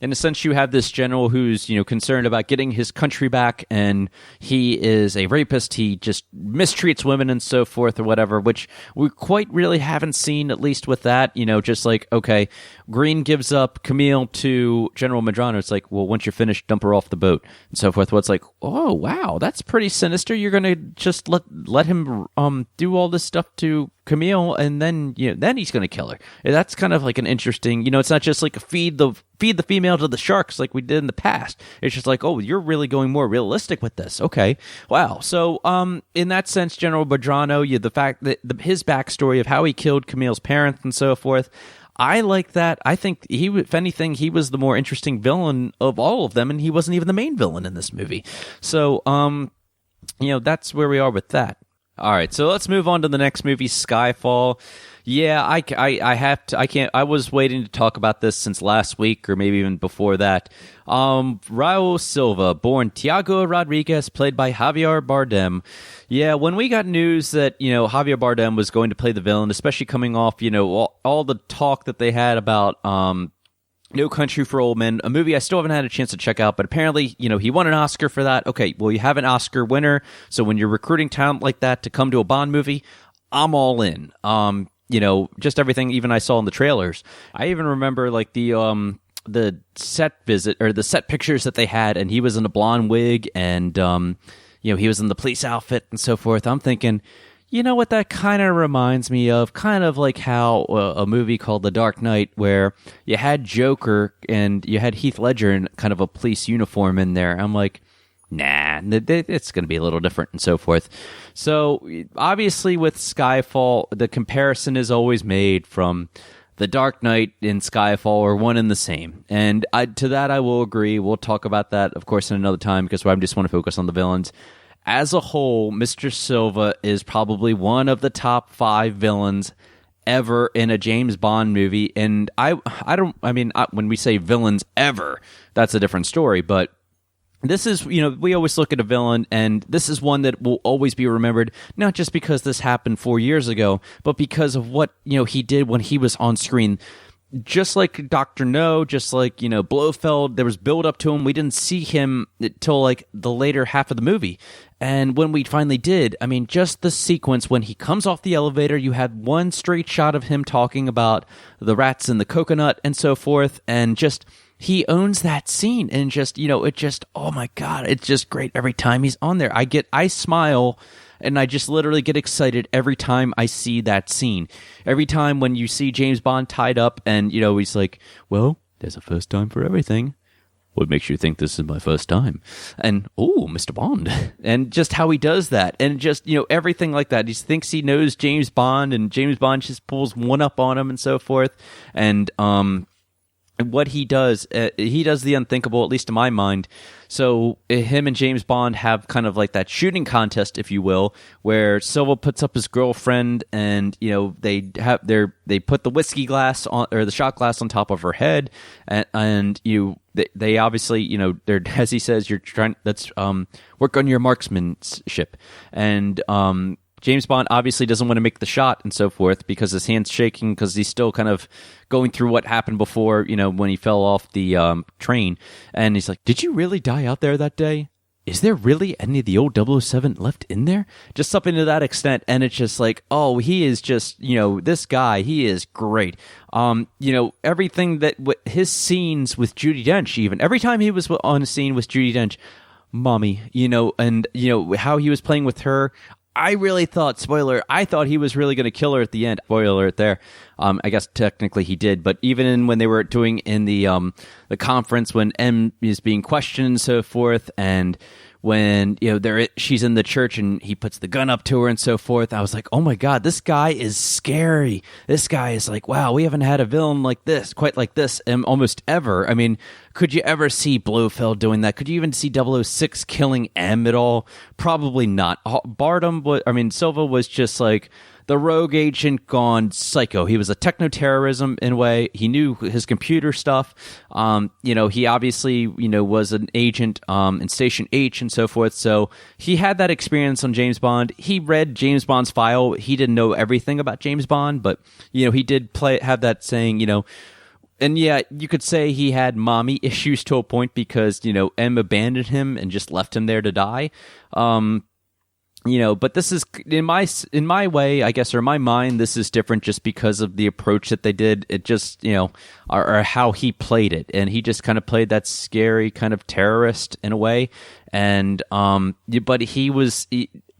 Speaker 6: In a sense, you have this general who's, concerned about getting his country back, and he is a rapist. He just mistreats women and so forth or whatever, which we quite really haven't seen, at least with that. Just like, okay, Green gives up Camille to General Medrano. It's like, well, once you're finished, dump her off the boat and so forth. Well, it's like, oh, wow, that's pretty sinister. You're going to just let him do all this stuff to Camille, and then then he's going to kill her. That's kind of like an interesting, it's not just like feed the female to the sharks like we did in the past. It's just like, oh, you're really going more realistic with this. Okay, wow. So in that sense, General Badrano, the fact that his backstory of how he killed Camille's parents and so forth, I like that. I think if anything, he was the more interesting villain of all of them, and he wasn't even the main villain in this movie. So that's where we are with that. All right, so let's move on to the next movie, Skyfall. Yeah, I have to. I can't. I was waiting to talk about this since last week, or maybe even before that. Raul Silva, born Tiago Rodriguez, played by Javier Bardem. Yeah, when we got news that Javier Bardem was going to play the villain, especially coming off all the talk that they had about No Country for Old Men, a movie I still haven't had a chance to check out, but apparently, he won an Oscar for that. Okay, well, you have an Oscar winner, so when you're recruiting talent like that to come to a Bond movie, I'm all in. Just everything even I saw in the trailers. I even remember like the set visit or the set pictures that they had, and he was in a blonde wig, and he was in the police outfit and so forth. I'm thinking, you know what that kind of reminds me of? Kind of like how a movie called The Dark Knight, where you had Joker and you had Heath Ledger in kind of a police uniform in there. I'm like, nah, it's going to be a little different and so forth. So obviously with Skyfall, the comparison is always made from The Dark Knight and Skyfall are one and the same. And to that I will agree. We'll talk about that, of course, in another time, because I just want to focus on the villains. As a whole, Mr. Silva is probably one of the top 5 villains ever in a James Bond movie. And when we say villains ever, that's a different story. But this is, we always look at a villain, and this is one that will always be remembered, not just because this happened 4 years ago, but because of what, he did when he was on screen. Just like Dr. No, just like, Blofeld, there was build up to him. We didn't see him till like the later half of the movie. And when we finally did, just the sequence when he comes off the elevator, you had one straight shot of him talking about the rats in the coconut and so forth. And just, he owns that scene, and just, oh my God, it's just great every time he's on there. I smile, and I just literally get excited every time I see that scene. Every time when you see James Bond tied up and, he's like, well, there's a first time for everything. What makes you think this is my first time? And, oh, Mr. Bond. And just how he does that. And just, everything like that. He thinks he knows James Bond, and James Bond just pulls one up on him and so forth. And what he does the unthinkable, at lealeast to my mind. So him and James Bond have kind of like that shooting contest, if you will, where Silva puts up his girlfriend, and they put the whiskey glass on, or the shot glass on top of her head, and they obviously they're, as he says, you're trying, let's work on your marksmanship, and James Bond obviously doesn't want to make the shot and so forth because his hand's shaking, because he's still kind of going through what happened before, when he fell off the train. And he's like, did you really die out there that day? Is there really any of the old 007 left in there? Just something to that extent. And it's just like, oh, he is just, this guy, he is great. Everything that, his scenes with Judi Dench, even every time he was on a scene with Judi Dench, mommy, and, how he was playing with her. I really thought, I thought he was really going to kill her at the end. Spoiler alert there. I guess technically he did, but even when they were doing in the conference, when M is being questioned and so forth, and when she's in the church and he puts the gun up to her and so forth, I was like, oh my God, this guy is scary. This guy is like, wow, we haven't had a villain like this, quite like this, almost ever. Could you ever see Blofeld doing that? Could you even see 006 killing M at all? Probably not. Silva was just like the rogue agent gone psycho. He was a techno-terrorism in a way. He knew his computer stuff. He obviously, was an agent in Station H and so forth. So he had that experience on James Bond. He read James Bond's file. He didn't know everything about James Bond, but, he did have that saying, and yeah, you could say he had mommy issues to a point because, M abandoned him and just left him there to die. But this is in my way, I guess, or in my mind, this is different just because of the approach that they did. It just, or how he played it. And he just kind of played that scary kind of terrorist in a way. And, but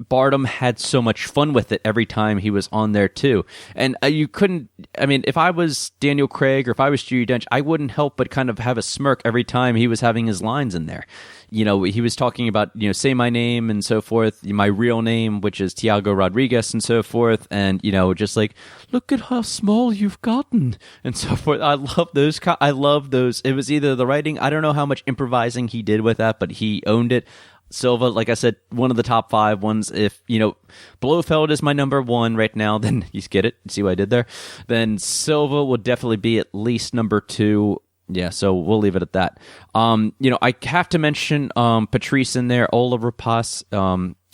Speaker 6: Bardem had so much fun with it every time he was on there too. And you couldn't, I mean, if I was Daniel Craig or if I was Judi Dench, I wouldn't help but kind of have a smirk every time he was having his lines in there. You know, he was talking about, you know, say my name and so forth, my real name, which is Tiago Rodriguez and so forth. And, you know, just like, look at how small you've gotten and so forth. I love those. I love those. It was either the writing. I don't know how much improvising he did with that, but he owned it. Silva, like I said, one of the top 5 ones. If, you know, Blofeld is my number 1 right now, then you get it. See what I did there? Then Silva will definitely be at least number 2. Yeah, so we'll leave it at that. You know, I have to mention Patrice in there, Oliver Pass.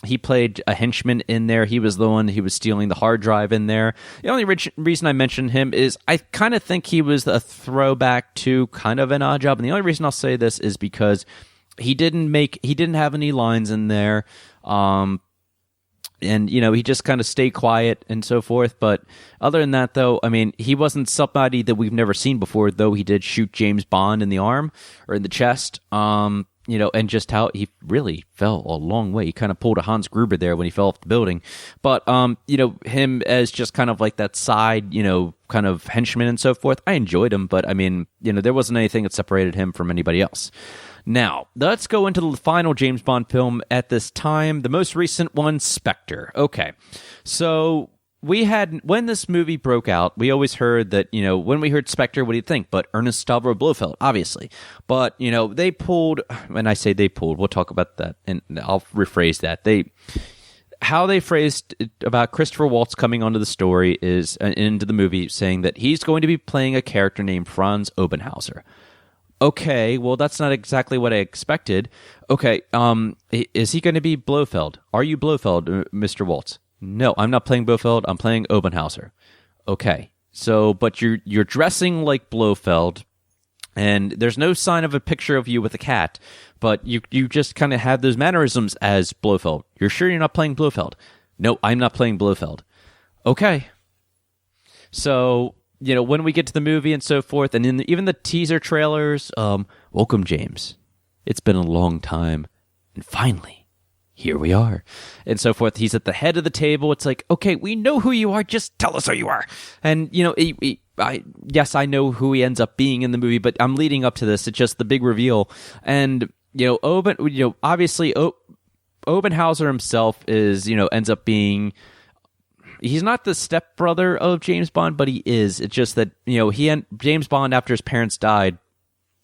Speaker 6: He played a henchman in there. He was the one who was stealing the hard drive in there. The only reason I mention him is I kind of think he was a throwback to kind of an Odd Job. And the only reason I'll say this is because he didn't have any lines in there. And, you know, he just kind of stayed quiet and so forth. But other than that, though, I mean, he wasn't somebody that we've never seen before, though he did shoot James Bond in the arm or in the chest. You know, and just how he really fell a long way. He kind of pulled a Hans Gruber there when he fell off the building. But, you know, him as just kind of like that side, you know, kind of henchman and so forth, I enjoyed him. But, I mean, you know, there wasn't anything that separated him from anybody else. Now, let's go into the final James Bond film at this time, the most recent one, Spectre. Okay, so we had, when this movie broke out, we always heard that, you know, when we heard Spectre, what do you think? But Ernest Stavro Blofeld, obviously. But, you know, they pulled, when I say they pulled, we'll talk about that, and I'll rephrase that. How they phrased it about Christopher Waltz coming onto the story is, into the movie, saying that he's going to be playing a character named Franz Obenhauser. Okay, well, that's not exactly what I expected. Okay, is he going to be Blofeld? Are you Blofeld, Mr. Waltz? No, I'm not playing Blofeld. I'm playing Obenhauser. Okay, so, but you're dressing like Blofeld, and there's no sign of a picture of you with a cat, but you just kind of have those mannerisms as Blofeld. You're sure you're not playing Blofeld? No, I'm not playing Blofeld. Okay. So, you know, when we get to the movie and so forth, and in even the teaser trailers, welcome, James. It's been a long time, and finally, here we are, and so forth. He's at the head of the table. It's like, okay, we know who you are. Just tell us who you are. And, you know, yes, I know who he ends up being in the movie, but I'm leading up to this. It's just the big reveal. And, you know, obviously, Obenhauser himself is, you know, ends up being, he's not the stepbrother of James Bond, but he is. It's just that, you know, James Bond, after his parents died,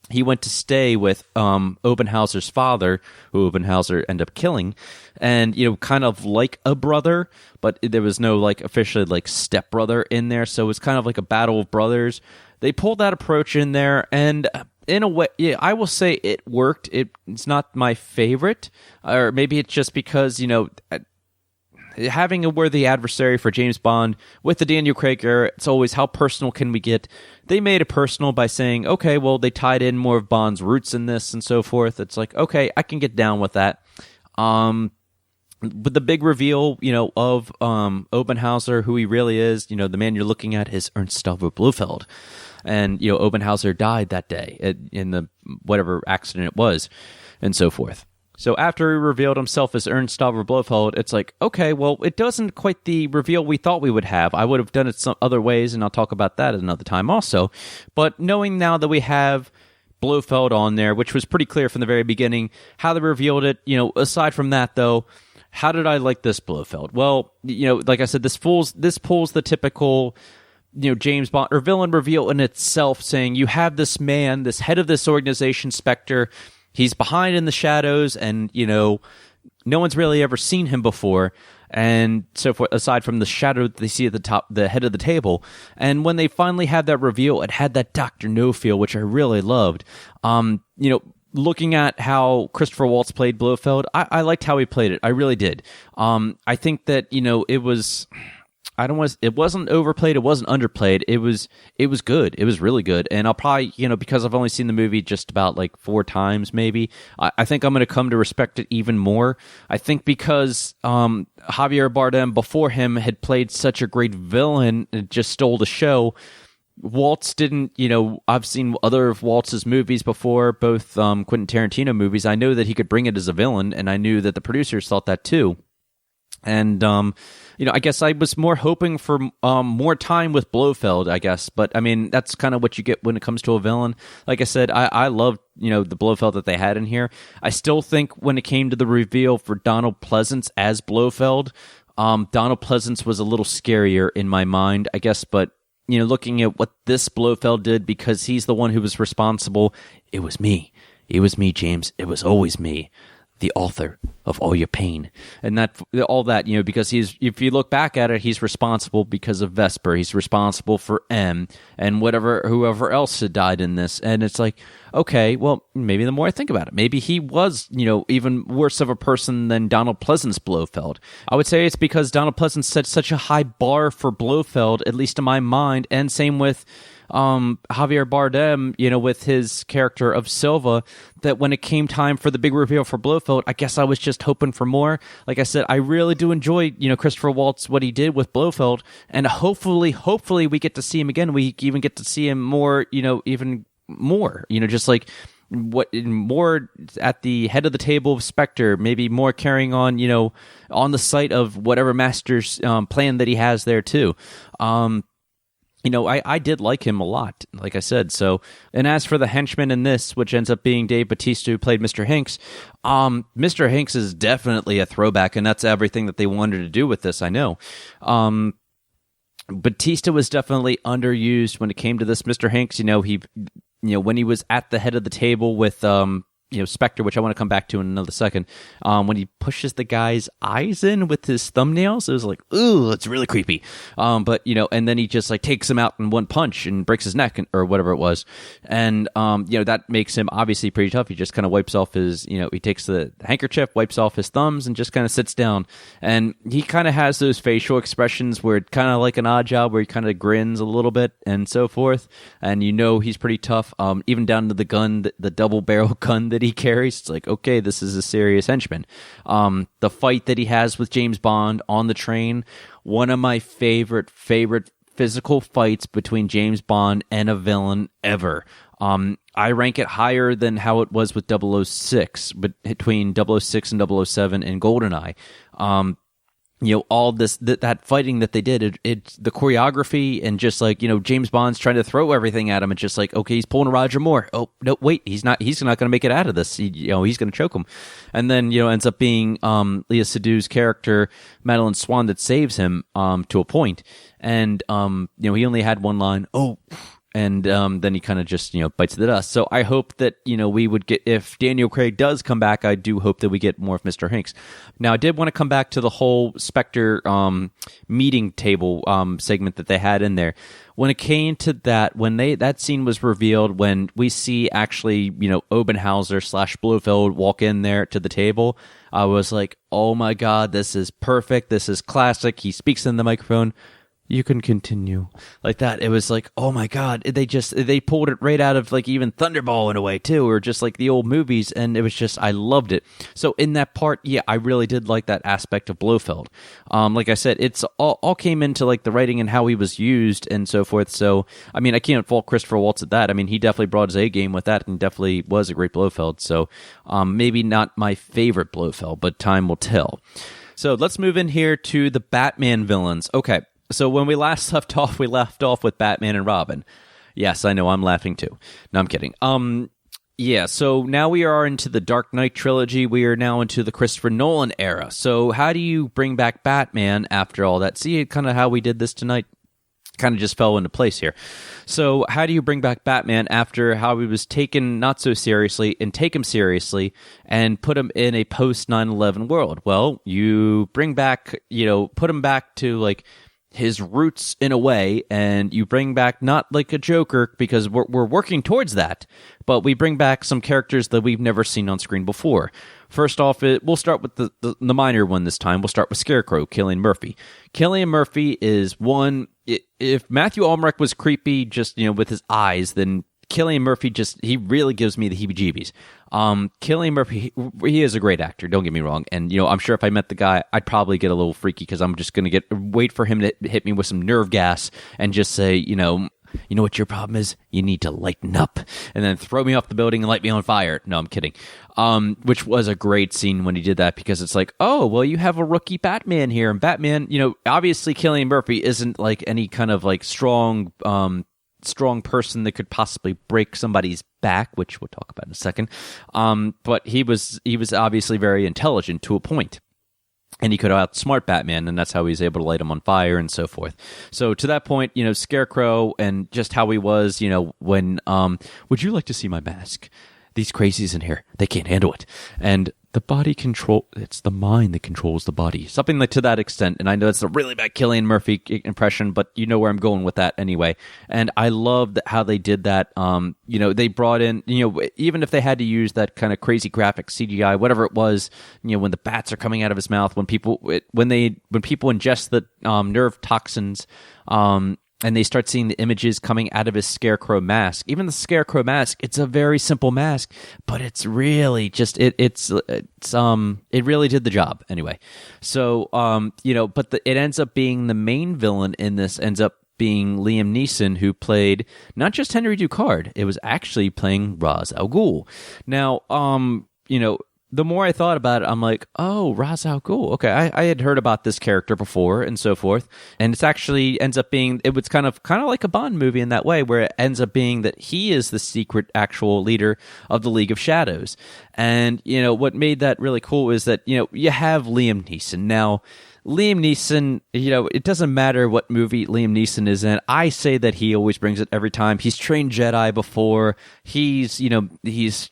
Speaker 6: he went to stay with Obenhauser's father, who Obenhauser ended up killing, and, you know, kind of like a brother, but there was no, like, officially, like, stepbrother in there, so it was kind of like a battle of brothers. They pulled that approach in there, and in a way, yeah, I will say it worked. It's not my favorite, or maybe it's just because, you know, having a worthy adversary for James Bond with the Daniel Craig era, it's always how personal can we get? They made it personal by saying, okay, well, they tied in more of Bond's roots in this and so forth. It's like, okay, I can get down with that. But the big reveal, you know, of Obenhauser, who he really is, you know, the man you're looking at is Ernst Stavro Blofeld. And, you know, Obenhauser died that day in the whatever accident it was and so forth. So after he revealed himself as Ernst Stavro Blofeld, it's like, okay, well, it doesn't quite the reveal we thought we would have. I would have done it some other ways, and I'll talk about that at another time also. But knowing now that we have Blofeld on there, which was pretty clear from the very beginning, how they revealed it, you know, aside from that, though, how did I like this Blofeld? Well, you know, like I said, this pulls the typical, you know, James Bond or villain reveal in itself, saying you have this man, this head of this organization, Spectre. He's behind in the shadows, and, you know, no one's really ever seen him before, and so forth, aside from the shadow that they see at the top, the head of the table. And when they finally had that reveal, it had that Dr. No feel, which I really loved. You know, looking at how Christopher Waltz played Blofeld, I liked how he played it. I really did. I think that, you know, it was... it wasn't overplayed, it wasn't underplayed, it was good, it was really good, and I'll probably, you know, because I've only seen the movie just about like 4 times maybe, I think I'm going to come to respect it even more. I think because Javier Bardem before him had played such a great villain, it just stole the show. Waltz didn't, you know, I've seen other of Waltz's movies before, both Quentin Tarantino movies. I know that he could bring it as a villain, and I knew that the producers thought that too. And, I guess I was more hoping for more time with Blofeld, I guess. But, I mean, that's kind of what you get when it comes to a villain. Like I said, I love, the Blofeld that they had in here. I still think when it came to the reveal for Donald Pleasance as Blofeld, Donald Pleasance was a little scarier in my mind, I guess. But, looking at what this Blofeld did, because he's the one who was responsible, it was me. It was me, James. It was always me. The author of all your pain, and all that, because if you look back at it, he's responsible because of Vesper. He's responsible for M and whoever else had died in this. And it's like, okay, well, maybe the more I think about it, maybe he was, even worse of a person than Donald Pleasance Blofeld. I would say it's because Donald Pleasance set such a high bar for Blofeld, at least in my mind, and same with Javier Bardem, with his character of Silva, that when it came time for the big reveal for Blofeld, I guess I was just hoping for more. Like I said, I really do enjoy, Christopher Waltz, what he did with Blofeld, and hopefully we get to see him again. We even get to see him more, even more, just like what more at the head of the table of Spectre, maybe more carrying on, on the site of whatever master's plan that he has there too. I did like him a lot, like I said. So, and as for the henchman in this, which ends up being Dave Bautista, who played Mr. Hinks, Mr. Hinks is definitely a throwback, and that's everything that they wanted to do with this, I know. Bautista was definitely underused when it came to this. Mr. Hinks, when he was at the head of the table with Spectre, which I want to come back to in another second, when he pushes the guy's eyes in with his thumbnails, it was like, ooh, it's really creepy. But, and then he just like takes him out in one punch and breaks his neck or whatever it was. And, that makes him obviously pretty tough. He just kind of wipes off his, he takes the handkerchief, wipes off his thumbs, and just kind of sits down. And he kind of has those facial expressions where kind of like an Odd Job, where he kind of grins a little bit and so forth. And he's pretty tough, even down to the gun, the double barrel gun that he carries. It's like, okay, this is a serious henchman. The fight that he has with James Bond on the train, one of my favorite physical fights between James Bond and a villain ever. I rank it higher than how it was with 006, but between 006 and 007 and GoldenEye. All this, that fighting that they did, it the choreography, and just like, James Bond's trying to throw everything at him. It's just like, okay, he's pulling a Roger Moore. Oh, no, wait, he's not going to make it out of this. He's going to choke him. And then, ends up being, Leah Sedu's character, Madeline Swan, that saves him, to a point. And, he only had one line. Oh, and then he kind of just, bites the dust. So I hope that, we would get, if Daniel Craig does come back, I do hope that we get more of Mr. Hinks. Now, I did want to come back to the whole Spectre meeting table segment that they had in there. When it came to that, when that scene was revealed, when we see actually, Obenhauser / Blofeld walk in there to the table, I was like, oh my God, this is perfect. This is classic. He speaks in the microphone. You can continue, like that. It was like, oh my God, they pulled it right out of like even Thunderball in a way too, or just like the old movies. And it was just, I loved it. So in that part, yeah, I really did like that aspect of Blofeld. Like I said, it's all came into like the writing and how he was used and so forth. So, I mean, I can't fault Christopher Waltz at that. I mean, he definitely brought his A game with that and definitely was a great Blofeld. So, maybe not my favorite Blofeld, but time will tell. So let's move in here to the Batman villains. Okay. So when we last left off with Batman and Robin. Yes, I know, I'm laughing too. No, I'm kidding. Yeah, so now we are into the Dark Knight trilogy. We are now into the Christopher Nolan era. So how do you bring back Batman after all that? See kind of how we did this tonight? Kind of just fell into place here. So how do you bring back Batman after how he was taken not so seriously and take him seriously and put him in a post 9/11 world? Well, you bring back, put him back to like his roots in a way, and you bring back not like a Joker, because we're working towards that, but we bring back some characters that we've never seen on screen before. First off, we'll start with the minor one this time. We'll start with Scarecrow, Cillian Murphy. Cillian Murphy is one, if Matthew Almrek was creepy just, with his eyes, then Cillian Murphy he really gives me the heebie-jeebies. Cillian Murphy, he is a great actor, don't get me wrong. And, I'm sure if I met the guy, I'd probably get a little freaky because I'm just going to wait for him to hit me with some nerve gas and just say, you know what your problem is? You need to lighten up and then throw me off the building and light me on fire. No, I'm kidding. Which was a great scene when he did that, because it's like, oh, well, you have a rookie Batman here. And Batman, obviously Cillian Murphy isn't like any kind of like strong person that could possibly break somebody's back, which we'll talk about in a second. But he was obviously very intelligent to a point. And he could outsmart Batman, and that's how he was able to light him on fire and so forth. So to that point, Scarecrow and just how he was, when, would you like to see my mask? These crazies in here, they can't handle it. And the body it's the mind that controls the body. Something like to that extent. And I know it's a really bad Cillian Murphy impression, but you know where I'm going with that anyway. And I love how they did that. They brought in, even if they had to use that kind of crazy graphic CGI, whatever it was, when the bats are coming out of his mouth, when people ingest the nerve toxins, and they start seeing the images coming out of his Scarecrow mask. Even the Scarecrow mask, it's a very simple mask, but it's really just it really did the job anyway. So but it ends up being the main villain in this ends up being Liam Neeson, who played not just Henry Ducard, it was actually playing Ra's al Ghul. Now, the more I thought about it, I'm like, oh, Ra's al Ghul. Okay, I had heard about this character before and so forth. And it's actually ends up being, it was kind of like a Bond movie in that way, where it ends up being that he is the secret actual leader of the League of Shadows. And, what made that really cool is that, you have Liam Neeson. Now, Liam Neeson, it doesn't matter what movie Liam Neeson is in. I say that he always brings it every time. He's trained Jedi before. He's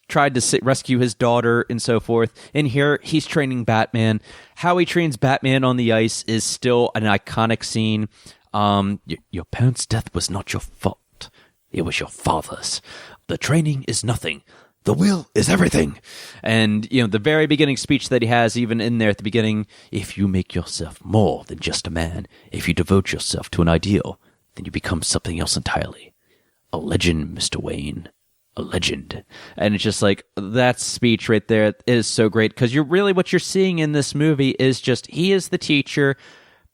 Speaker 6: tried to rescue his daughter and so forth. And here, he's training Batman. How he trains Batman on the ice is still an iconic scene. Your parents' death was not your fault. It was your father's. The training is nothing. The will is everything. And, the very beginning speech that he has, even in there at the beginning, if you make yourself more than just a man, if you devote yourself to an ideal, then you become something else entirely. A legend, Mr. Wayne. A legend. And it's just like, that speech right there is so great, because what you're seeing in this movie is just, he is the teacher,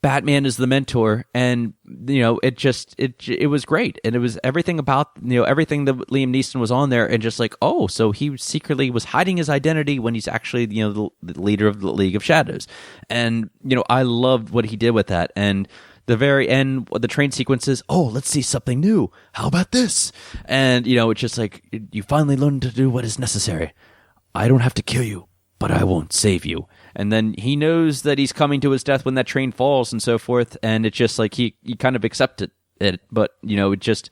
Speaker 6: Batman is the mentor, and it was great, and it was everything about everything that Liam Neeson was on there, and just like, oh, so he secretly was hiding his identity when he's actually the leader of the League of Shadows. And I loved what he did with that. And the very end, the train sequences, oh, let's see something new, how about this? And it's just like, you finally learn to do what is necessary. I don't have to kill you, but I won't save you. And then he knows that he's coming to his death when that train falls and so forth. And it's just like he kind of accepted it. But, it just,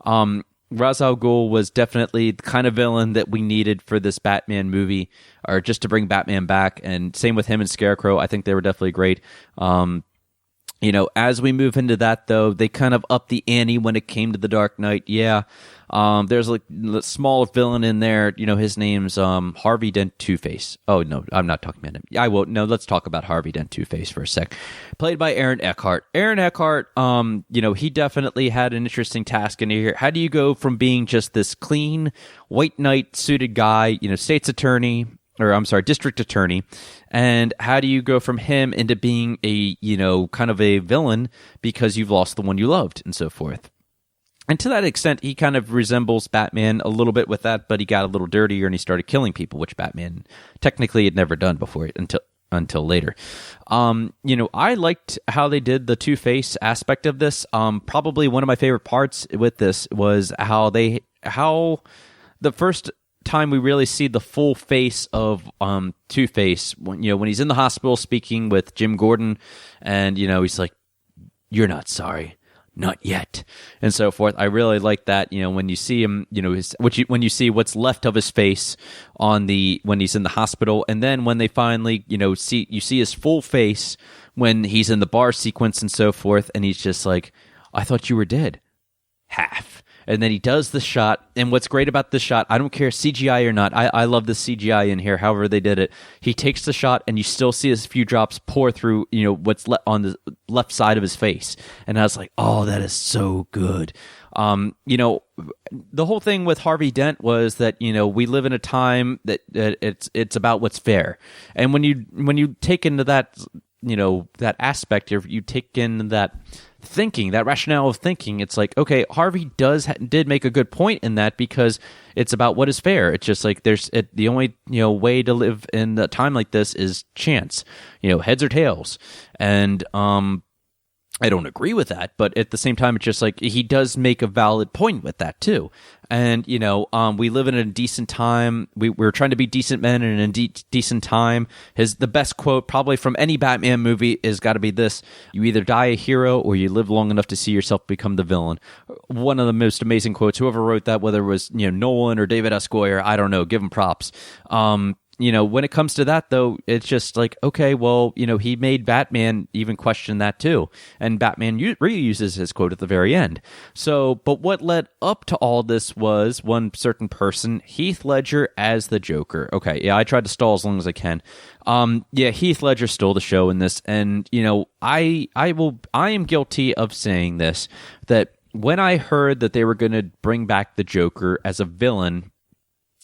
Speaker 6: Ra's al Ghul was definitely the kind of villain that we needed for this Batman movie, or just to bring Batman back. And same with him and Scarecrow. I think they were definitely great. As we move into that, though, they kind of upped the ante when it came to the Dark Knight. Yeah. There's like a small villain in there. His name's Harvey Dent Two-Face. Oh, no, I'm not talking about him. I won't. No, let's talk about Harvey Dent Two-Face for a sec. Played by Aaron Eckhart. Aaron Eckhart, he definitely had an interesting task in here. How do you go from being just this clean, white knight suited guy, state's attorney, district attorney, and how do you go from him into being a, kind of a villain because you've lost the one you loved and so forth? And to that extent, he kind of resembles Batman a little bit with that, but he got a little dirtier and he started killing people, which Batman technically had never done before until later. I liked how they did the Two-Face aspect of this. Probably one of my favorite parts with this was how the first time we really see the full face of Two-Face, when he's in the hospital speaking with Jim Gordon, and he's like, "You're not sorry. Not yet," and so forth. I really like that. When you see him, when you see what's left of his face when he's in the hospital, and then when they finally, you see his full face when he's in the bar sequence and so forth, and he's just like, "I thought you were dead." Half. And then he does the shot, and what's great about this shot, I don't care CGI or not, I love the CGI in here, however they did it. He takes the shot, and you still see his few drops pour through, what's on the left side of his face. And I was like, oh, that is so good. The whole thing with Harvey Dent was that, we live in a time that it's about what's fair. And when you take into that that aspect of you take in that thinking, that rationale of thinking. It's like, okay, Harvey did make a good point in that, because it's about what is fair. It's just like the only way to live in a time like this is chance, heads or tails. And I don't agree with that, but at the same time, it's just like he does make a valid point with that too. And we live in a decent time. We're trying to be decent men in a decent time. The best quote probably from any Batman movie is got to be this: "You either die a hero or you live long enough to see yourself become the villain." One of the most amazing quotes. Whoever wrote that, whether it was Nolan or David S. Goyer, I don't know. Give him props. When it comes to that, though, it's just like, okay, well, he made Batman even question that too. And Batman reuses his quote at the very end. So, but what led up to all this was one certain person, Heath Ledger as the Joker. Okay, yeah, I tried to stall as long as I can. Heath Ledger stole the show in this. And, I am guilty of saying this, that when I heard that they were going to bring back the Joker as a villain,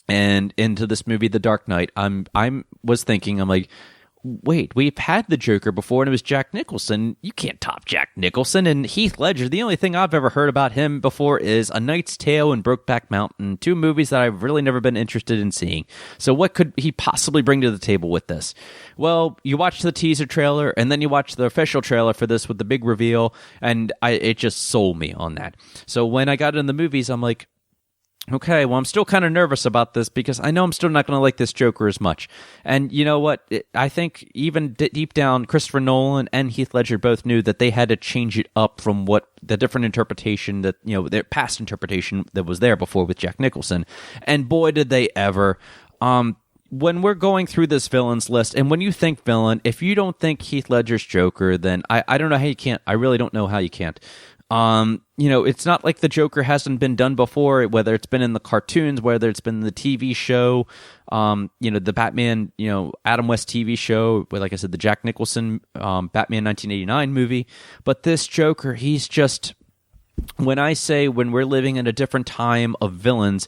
Speaker 6: and into this movie, The Dark Knight, I'm like, wait, we've had the Joker before, and it was Jack Nicholson. You can't top Jack Nicholson. And Heath Ledger, the only thing I've ever heard about him before is A Knight's Tale and Brokeback Mountain, 2 movies that I've really never been interested in seeing. So what could he possibly bring to the table with this? Well, you watch the teaser trailer, and then you watch the official trailer for this with the big reveal, and it just sold me on that. So when I got in the movies, I'm like, okay, well, I'm still kind of nervous about this, because I know I'm still not going to like this Joker as much. And you know what? I think even deep down, Christopher Nolan and Heath Ledger both knew that they had to change it up from what the different interpretation that, their past interpretation that was there before with Jack Nicholson. And boy, did they ever. When we're going through this villains list, and when you think villain, if you don't think Heath Ledger's Joker, then I don't know how you can't. I really don't know how you can't. It's not like the Joker hasn't been done before, whether it's been in the cartoons, whether it's been the TV show, the Batman, Adam West TV show, like I said, the Jack Nicholson Batman 1989 movie. But this Joker, he's just, when we're living in a different time of villains,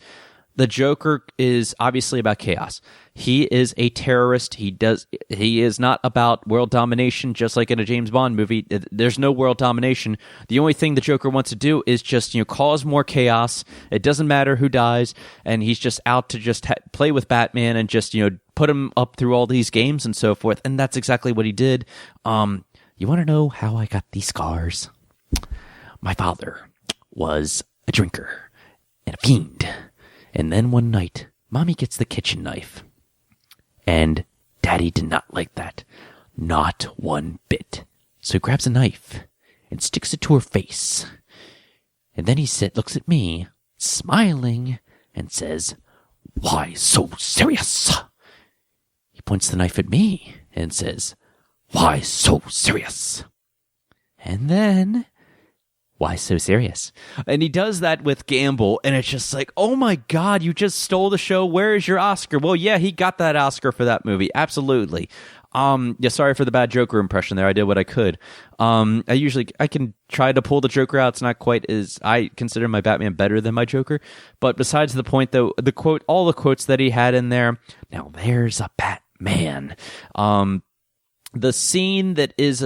Speaker 6: the Joker is obviously about chaos. He is a terrorist. He is not about world domination, just like in a James Bond movie. There's no world domination. The only thing the Joker wants to do is just, cause more chaos. It doesn't matter who dies, and he's just out to just play with Batman and just, put him up through all these games and so forth. And that's exactly what he did. You want to know how I got these scars? My father was a drinker and a fiend. And then one night, Mommy gets the kitchen knife. And Daddy did not like that. Not one bit. So he grabs a knife and sticks it to her face. And then he looks at me, smiling, and says, "Why so serious?" He points the knife at me and says, "Why so serious?" And then, "Why so serious?" And he does that with Gamble, and it's just like, oh my God, you just stole the show. Where is your Oscar? Well, yeah, he got that Oscar for that movie. Absolutely. Sorry for the bad Joker impression there. I did what I could. I can try to pull the Joker out. It's not quite as, I consider my Batman better than my Joker. But besides the point, though, all the quotes that he had in there, now there's a Batman. The scene that is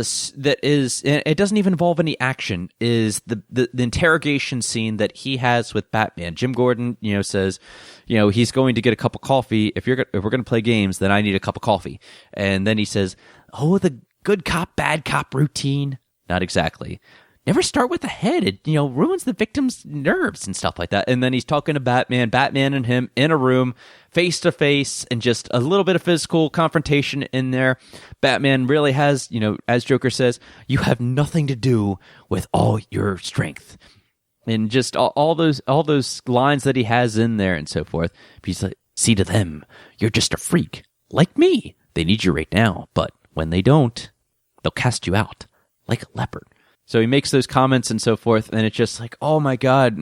Speaker 6: it doesn't even involve any action, is the interrogation scene that he has with Batman. Jim Gordon, says, he's going to get a cup of coffee. If we're going to play games, then I need a cup of coffee. And then he says, "Oh, the good cop, bad cop routine." Not exactly. Never start with the head. It, ruins the victim's nerves and stuff like that. And then he's talking to Batman and him in a room, face to face, and just a little bit of physical confrontation in there. Batman really has, as Joker says, "You have nothing to do with all your strength." And just all those lines that he has in there and so forth. He's like, "See, to them, you're just a freak. Like me. They need you right now. But when they don't, they'll cast you out like a leopard." So he makes those comments and so forth, and it's just like, oh my God,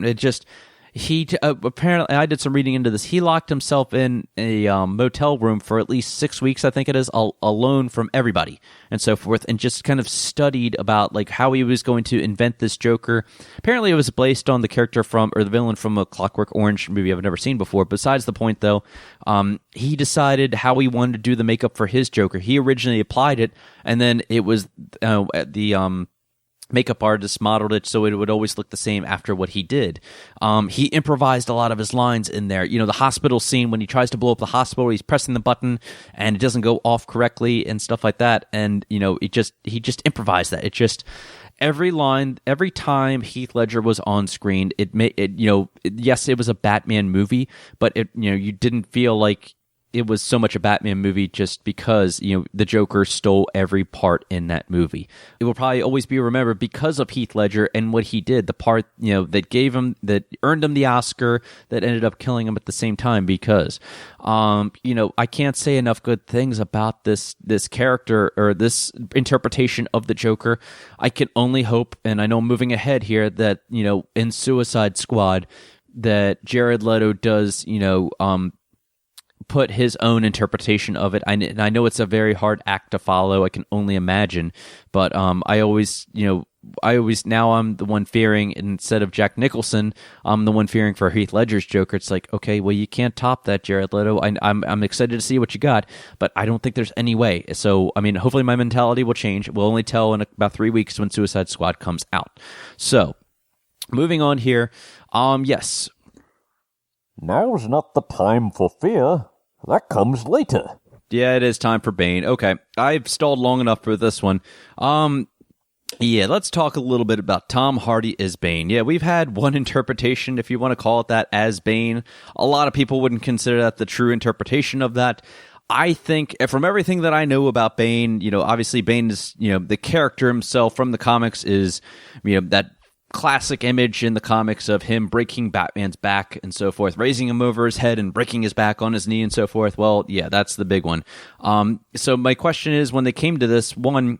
Speaker 6: apparently, I did some reading into this. He locked himself in a motel room for at least 6 weeks, I think it is, alone from everybody and so forth, and just kind of studied about like how he was going to invent this Joker. Apparently, it was based on the character the villain from a Clockwork Orange movie I've never seen before. Besides the point, though, he decided how he wanted to do the makeup for his Joker. He originally applied it, and then it was the makeup artist modeled it so it would always look the same after what he did. He improvised a lot of his lines in there. The hospital scene when he tries to blow up the hospital, he's pressing the button and it doesn't go off correctly and stuff like that. And he just improvised that. It just every line, every time Heath Ledger was on screen, yes, it was a Batman movie, but you didn't feel like it was so much a Batman movie just because, the Joker stole every part in that movie. It will probably always be remembered because of Heath Ledger and what he did, the part, that earned him the Oscar, that ended up killing him at the same time because, I can't say enough good things about this character or this interpretation of the Joker. I can only hope, and I know I'm moving ahead here, that, in Suicide Squad, that Jared Leto does, put his own interpretation of it. I know it's a very hard act to follow. I can only imagine, but I always now I'm the one fearing, instead of Jack Nicholson, I'm the one fearing for Heath Ledger's Joker. It's like, okay, well, you can't top that, Jared Leto. I'm excited to see what you got, but I don't think there's any way. So, hopefully my mentality will change. We'll only tell in about 3 weeks when Suicide Squad comes out. So, moving on here. Yes.
Speaker 7: Now's not the time for fear. That comes later.
Speaker 6: Yeah, it is time for Bane. Okay, I've stalled long enough for this one. Yeah, let's talk a little bit about Tom Hardy as Bane. Yeah, we've had one interpretation, if you want to call it that, as Bane. A lot of people wouldn't consider that the true interpretation of that. I think, from everything that I know about Bane, obviously Bane is, the character himself from the comics is, that classic image in the comics of him breaking Batman's back and so forth, raising him over his head and breaking his back on his knee and so forth. Well, yeah, that's the big one. So my question is, when they came to this one,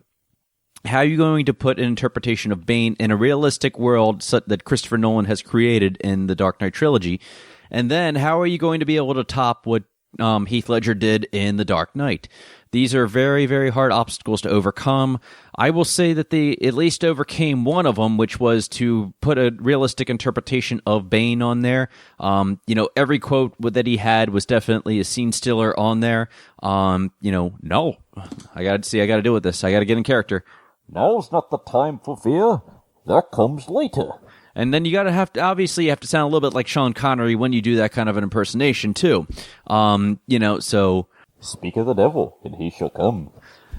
Speaker 6: how are you going to put an interpretation of Bane in a realistic world that Christopher Nolan has created in the Dark Knight trilogy? And then how are you going to be able to top what Heath Ledger did in The Dark Knight? These are very, very hard obstacles to overcome. I will say that they at least overcame one of them, which was to put a realistic interpretation of Bane on there. Every quote that he had was definitely a scene stealer on there. No, I got to deal with this. I got to get in character.
Speaker 7: Now's not the time for fear. That comes later.
Speaker 6: And then you have to sound a little bit like Sean Connery when you do that kind of an impersonation too. So
Speaker 7: speak of the devil, and he shall come.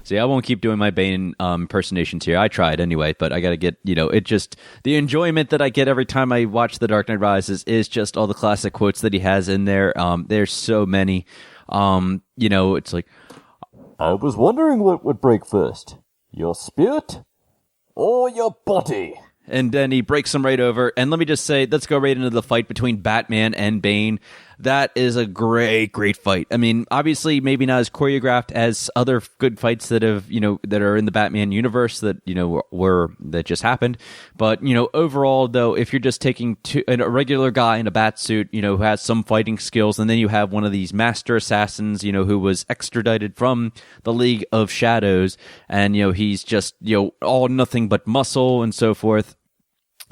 Speaker 6: See, I won't keep doing my Bane impersonations here. I tried anyway, but I got to get, the enjoyment that I get every time I watch The Dark Knight Rises is just all the classic quotes that he has in there. There's so many. It's like,
Speaker 7: I was wondering what would break first, your spirit or your body?
Speaker 6: And then he breaks him right over. And let me just say, let's go right into the fight between Batman and Bane. That is a great, great fight. Obviously, maybe not as choreographed as other good fights that have, that are in the Batman universe that, that just happened. But, overall, though, if you're just taking a regular guy in a bat suit, who has some fighting skills, and then you have one of these master assassins, who was extradited from the League of Shadows, and, he's just, all nothing but muscle and so forth.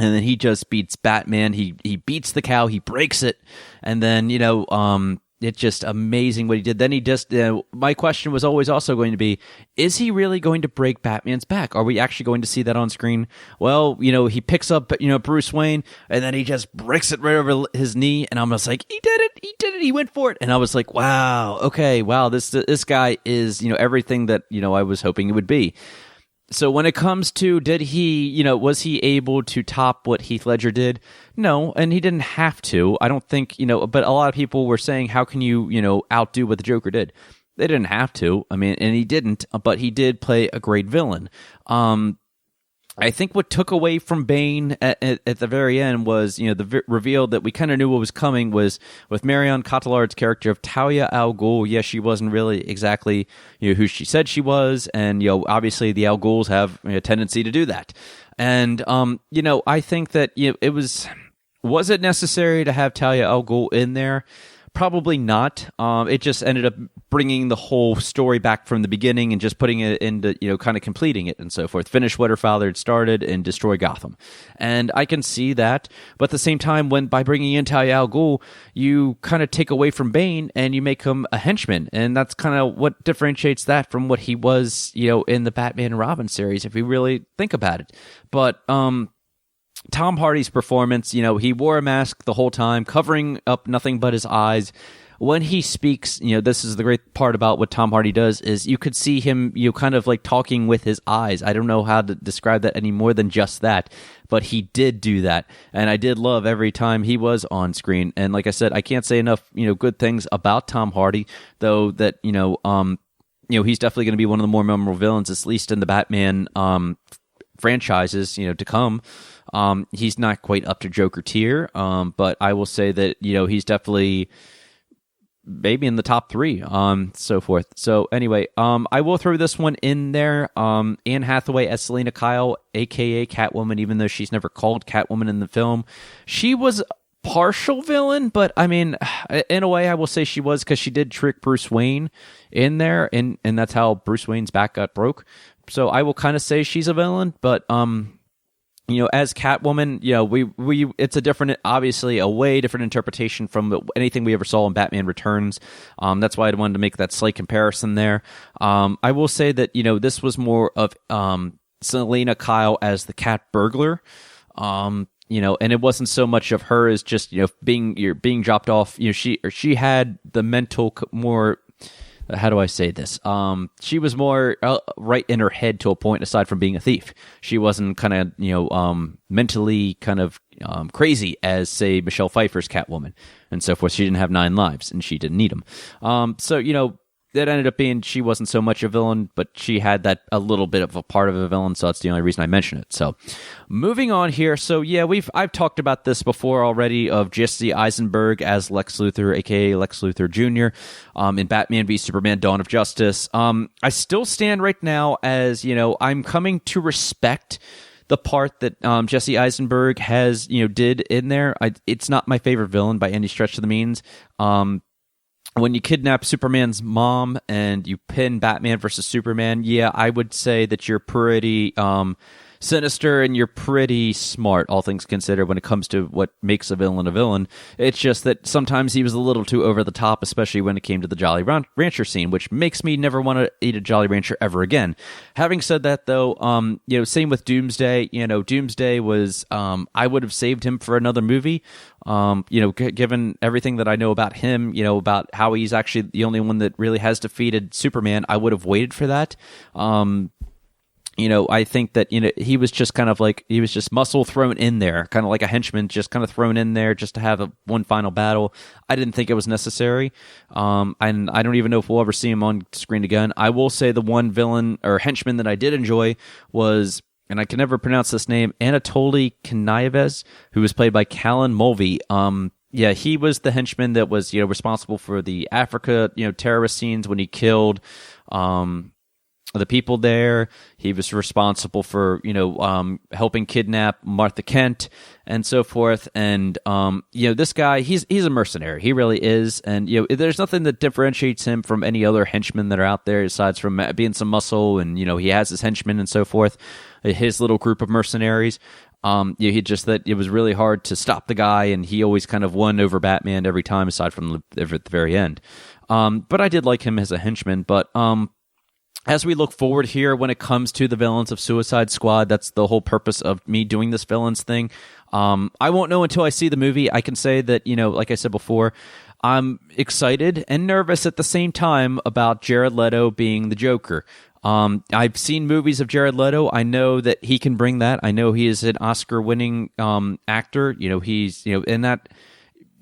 Speaker 6: And then he just beats Batman. He beats the cow. He breaks it. And then, it's just amazing what he did. Then he just, my question was always also going to be, is he really going to break Batman's back? Are we actually going to see that on screen? Well, he picks up, Bruce Wayne, and then he just breaks it right over his knee. And I'm just like, he did it. He went for it. And I was like, wow, okay, wow, this guy is, everything that, I was hoping he would be. So when it comes to, did he, was he able to top what Heath Ledger did? No, and he didn't have to. I don't think, but a lot of people were saying, how can you, outdo what the Joker did? They didn't have to. And he didn't, but he did play a great villain. I think what took away from Bane at the very end was, the reveal that we kind of knew what was coming was with Marion Cotillard's character of Talia al Ghul. Yes, she wasn't really exactly, who she said she was. And, obviously the al Ghuls have a tendency to do that. And, I think that, it was, Was it necessary to have Talia al Ghul in there? Probably not. It just ended up bringing the whole story back from the beginning and just putting it into, kind of completing it and so forth. Finish what her father had started and destroy Gotham. And I can see that. But at the same time, by bringing in Talia al Ghul, you kind of take away from Bane and you make him a henchman. And that's kind of what differentiates that from what he was, in the Batman and Robin series, if we really think about it. But, Tom Hardy's performance, he wore a mask the whole time, covering up nothing but his eyes. When he speaks, this is the great part about what Tom Hardy does, is you could see him, kind of like talking with his eyes. I don't know how to describe that any more than just that, but he did do that. And I did love every time he was on screen. And like I said, I can't say enough, good things about Tom Hardy, though that, he's definitely going to be one of the more memorable villains, at least in the Batman franchises, to come. He's not quite up to Joker tier, but I will say that, he's definitely maybe in the top 3, so forth. So anyway, I will throw this one in there. Anne Hathaway as Selena Kyle, aka Catwoman, even though she's never called Catwoman in the film. She was partial villain, but I mean, in a way I will say she was, because she did trick Bruce Wayne in there, and that's how Bruce Wayne's back got broke. So I will kind of say she's a villain, but as Catwoman, we it's a different, obviously a way different interpretation from anything we ever saw in Batman Returns. That's why I wanted to make that slight comparison there. I will say that, this was more of Selena Kyle as the cat burglar. And it wasn't so much of her as just, being dropped off. She had the mental more. How do I say this? She was more right in her head to a point, aside from being a thief. She wasn't kind of, mentally kind of crazy as, say, Michelle Pfeiffer's Catwoman and so forth. She didn't have 9 lives, and she didn't need them. So, that ended up being, she wasn't so much a villain, but she had that a little bit of a part of a villain, so that's the only reason I mention it. So, moving on here. So, yeah, I've talked about this before already, of Jesse Eisenberg as Lex Luthor, aka Lex Luthor Jr., in Batman v Superman: Dawn of Justice. I still stand right now as, I'm coming to respect the part that Jesse Eisenberg has, did in there. It's not my favorite villain by any stretch of the means. When you kidnap Superman's mom and you pin Batman versus Superman, yeah, I would say that you're pretty sinister and you're pretty smart, all things considered, when it comes to what makes a villain a villain. It's just that sometimes he was a little too over the top, especially when it came to the Jolly Rancher scene, which makes me never want to eat a Jolly Rancher ever again. Having said that, though, same with Doomsday. Doomsday was, I would have saved him for another movie. Given everything that I know about him, about how he's actually the only one that really has defeated Superman, I would have waited for that. I think that, he was just kind of like, he was just muscle thrown in there, kind of like a henchman, just kind of thrown in there just to have one final battle. I didn't think it was necessary. And I don't even know if we'll ever see him on screen again. I will say the one villain or henchman that I did enjoy was, and I can never pronounce this name, Anatoly Kanayeves, who was played by Callan Mulvey. Yeah, he was the henchman that was, responsible for the Africa, terrorist scenes when he killed, the people there. He was responsible for, helping kidnap Martha Kent and so forth. And, this guy, he's a mercenary. He really is. And, there's nothing that differentiates him from any other henchmen that are out there, aside from being some muscle and, he has his henchmen and so forth, his little group of mercenaries. He just, that it was really hard to stop the guy, and he always kind of won over Batman every time, aside from at the very end. But I did like him as a henchman. But, as we look forward here, when it comes to the villains of Suicide Squad, that's the whole purpose of me doing this villains thing. I won't know until I see the movie. I can say that, like I said before, I'm excited and nervous at the same time about Jared Leto being the Joker. I've seen movies of Jared Leto. I know that he can bring that. I know he is an Oscar-winning actor. He's, and that,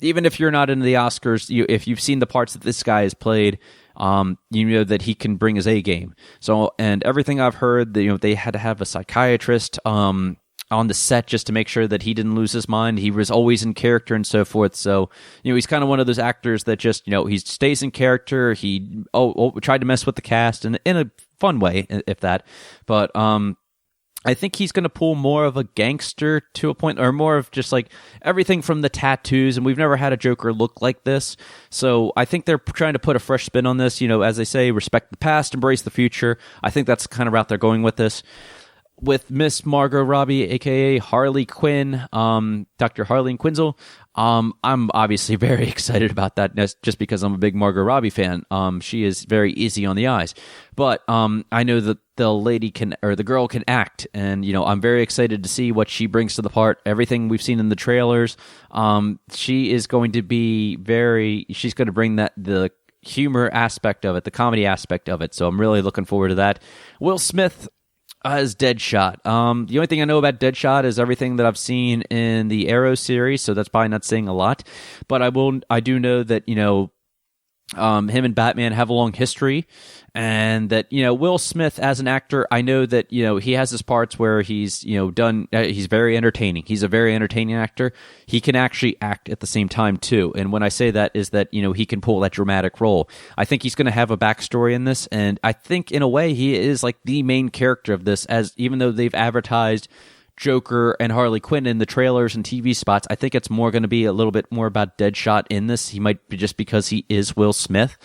Speaker 6: even if you're not into the Oscars, if you've seen the parts that this guy has played, that he can bring his A game. So, and everything I've heard, they had to have a psychiatrist on the set just to make sure that he didn't lose his mind. He was always in character and so forth. So, he's kind of one of those actors that just, he stays in character. He tried to mess with the cast in a fun way, if that. But I think he's going to pull more of a gangster to a point, or more of just like everything from the tattoos, and we've never had a Joker look like this. So I think they're trying to put a fresh spin on this. As they say, respect the past, embrace the future. I think that's kind of route they're going with this. With Miss Margot Robbie, a.k.a. Harley Quinn, Dr. Harleen Quinzel, I'm obviously very excited about that just because I'm a big Margot Robbie fan. She is very easy on the eyes. But I know that the girl can act, and, I'm very excited to see what she brings to the part. Everything we've seen in the trailers, she is going to be she's going to bring the humor aspect of it, the comedy aspect of it. So I'm really looking forward to that. Will Smith as Deadshot. The only thing I know about Deadshot is everything that I've seen in the Arrow series, so that's probably not saying a lot. But I do know that, him and Batman have a long history, and that, Will Smith as an actor, I know that, he has his parts where he's, he's very entertaining. He's a very entertaining actor. He can actually act at the same time too. And when I say that is that, he can pull that dramatic role. I think he's going to have a backstory in this. And I think in a way he is like the main character of this, as even though they've advertised Joker and Harley Quinn in the trailers and TV spots, I think it's more going to be a little bit more about Deadshot in this. He might be just because he is Will Smith.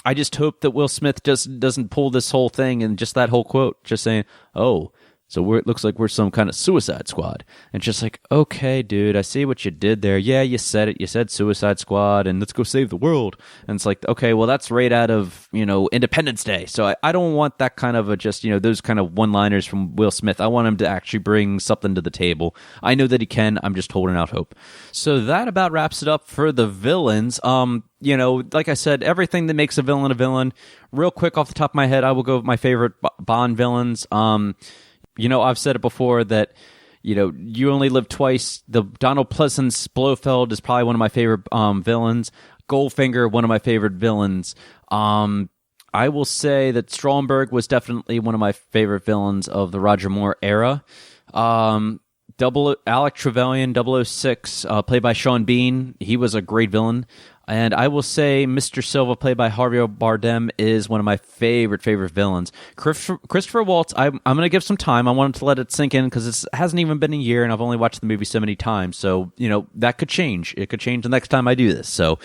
Speaker 6: I just hope that Will Smith just doesn't pull this whole thing and just that whole quote, just saying, "Oh, so it looks like we're some kind of Suicide Squad." And just like, okay, dude, I see what you did there. Yeah, you said it. You said Suicide Squad and let's go save the world. And it's like, okay, well, that's right out of, Independence Day. So I don't want that kind of those kind of one-liners from Will Smith. I want him to actually bring something to the table. I know that he can. I'm just holding out hope. So that about wraps it up for the villains. Like I said, everything that makes a villain a villain. Real quick off the top of my head, I will go with my favorite Bond villains. I've said it before that, you only live twice. The Donald Pleasance Blofeld is probably one of my favorite villains. Goldfinger, one of my favorite villains. I will say that Stromberg was definitely one of my favorite villains of the Roger Moore era. Alec Trevelyan, 006, played by Sean Bean. He was a great villain. And I will say Mr. Silva, played by Javier Bardem, is one of my favorite villains. Christopher Waltz, I'm going to give some time. I wanted to let it sink in because it hasn't even been a year, and I've only watched the movie so many times. So, that could change. It could change the next time I do this. So,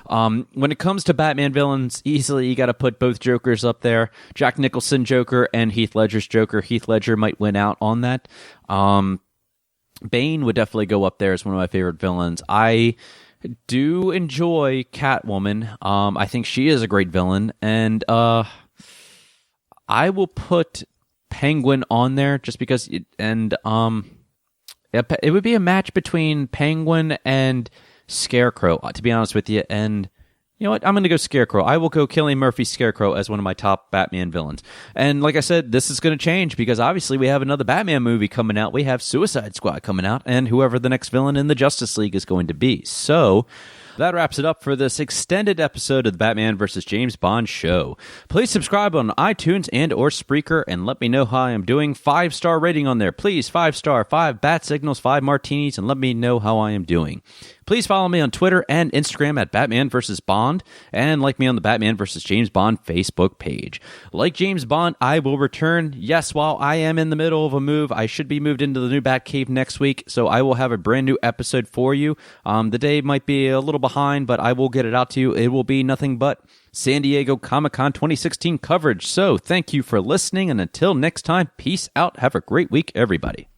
Speaker 6: when it comes to Batman villains, easily you got to put both Jokers up there. Jack Nicholson Joker and Heath Ledger's Joker. Heath Ledger might win out on that. Bane would definitely go up there as one of my favorite villains. I do enjoy Catwoman. I think she is a great villain, and I will put Penguin on there just because it would be a match between Penguin and Scarecrow, to be honest with you. And you know what? I'm going to go Scarecrow. I will go Cillian Murphy's Scarecrow as one of my top Batman villains. And like I said, this is going to change because obviously we have another Batman movie coming out. We have Suicide Squad coming out, and whoever the next villain in the Justice League is going to be. So that wraps it up for this extended episode of the Batman vs. James Bond show. Please subscribe on iTunes and or Spreaker and let me know how I am doing. 5-star rating on there. Please, 5-star, 5 bat signals, 5 martinis, and let me know how I am doing. Please follow me on Twitter and Instagram at Batman vs. Bond, and like me on the Batman vs. James Bond Facebook page. Like James Bond, I will return. Yes, while I am in the middle of a move, I should be moved into the new Batcave next week, so I will have a brand new episode for you. The day might be a little behind, but I will get it out to you. It will be nothing but San Diego Comic-Con 2016 coverage. So thank you for listening, and until next time, peace out. Have a great week, everybody.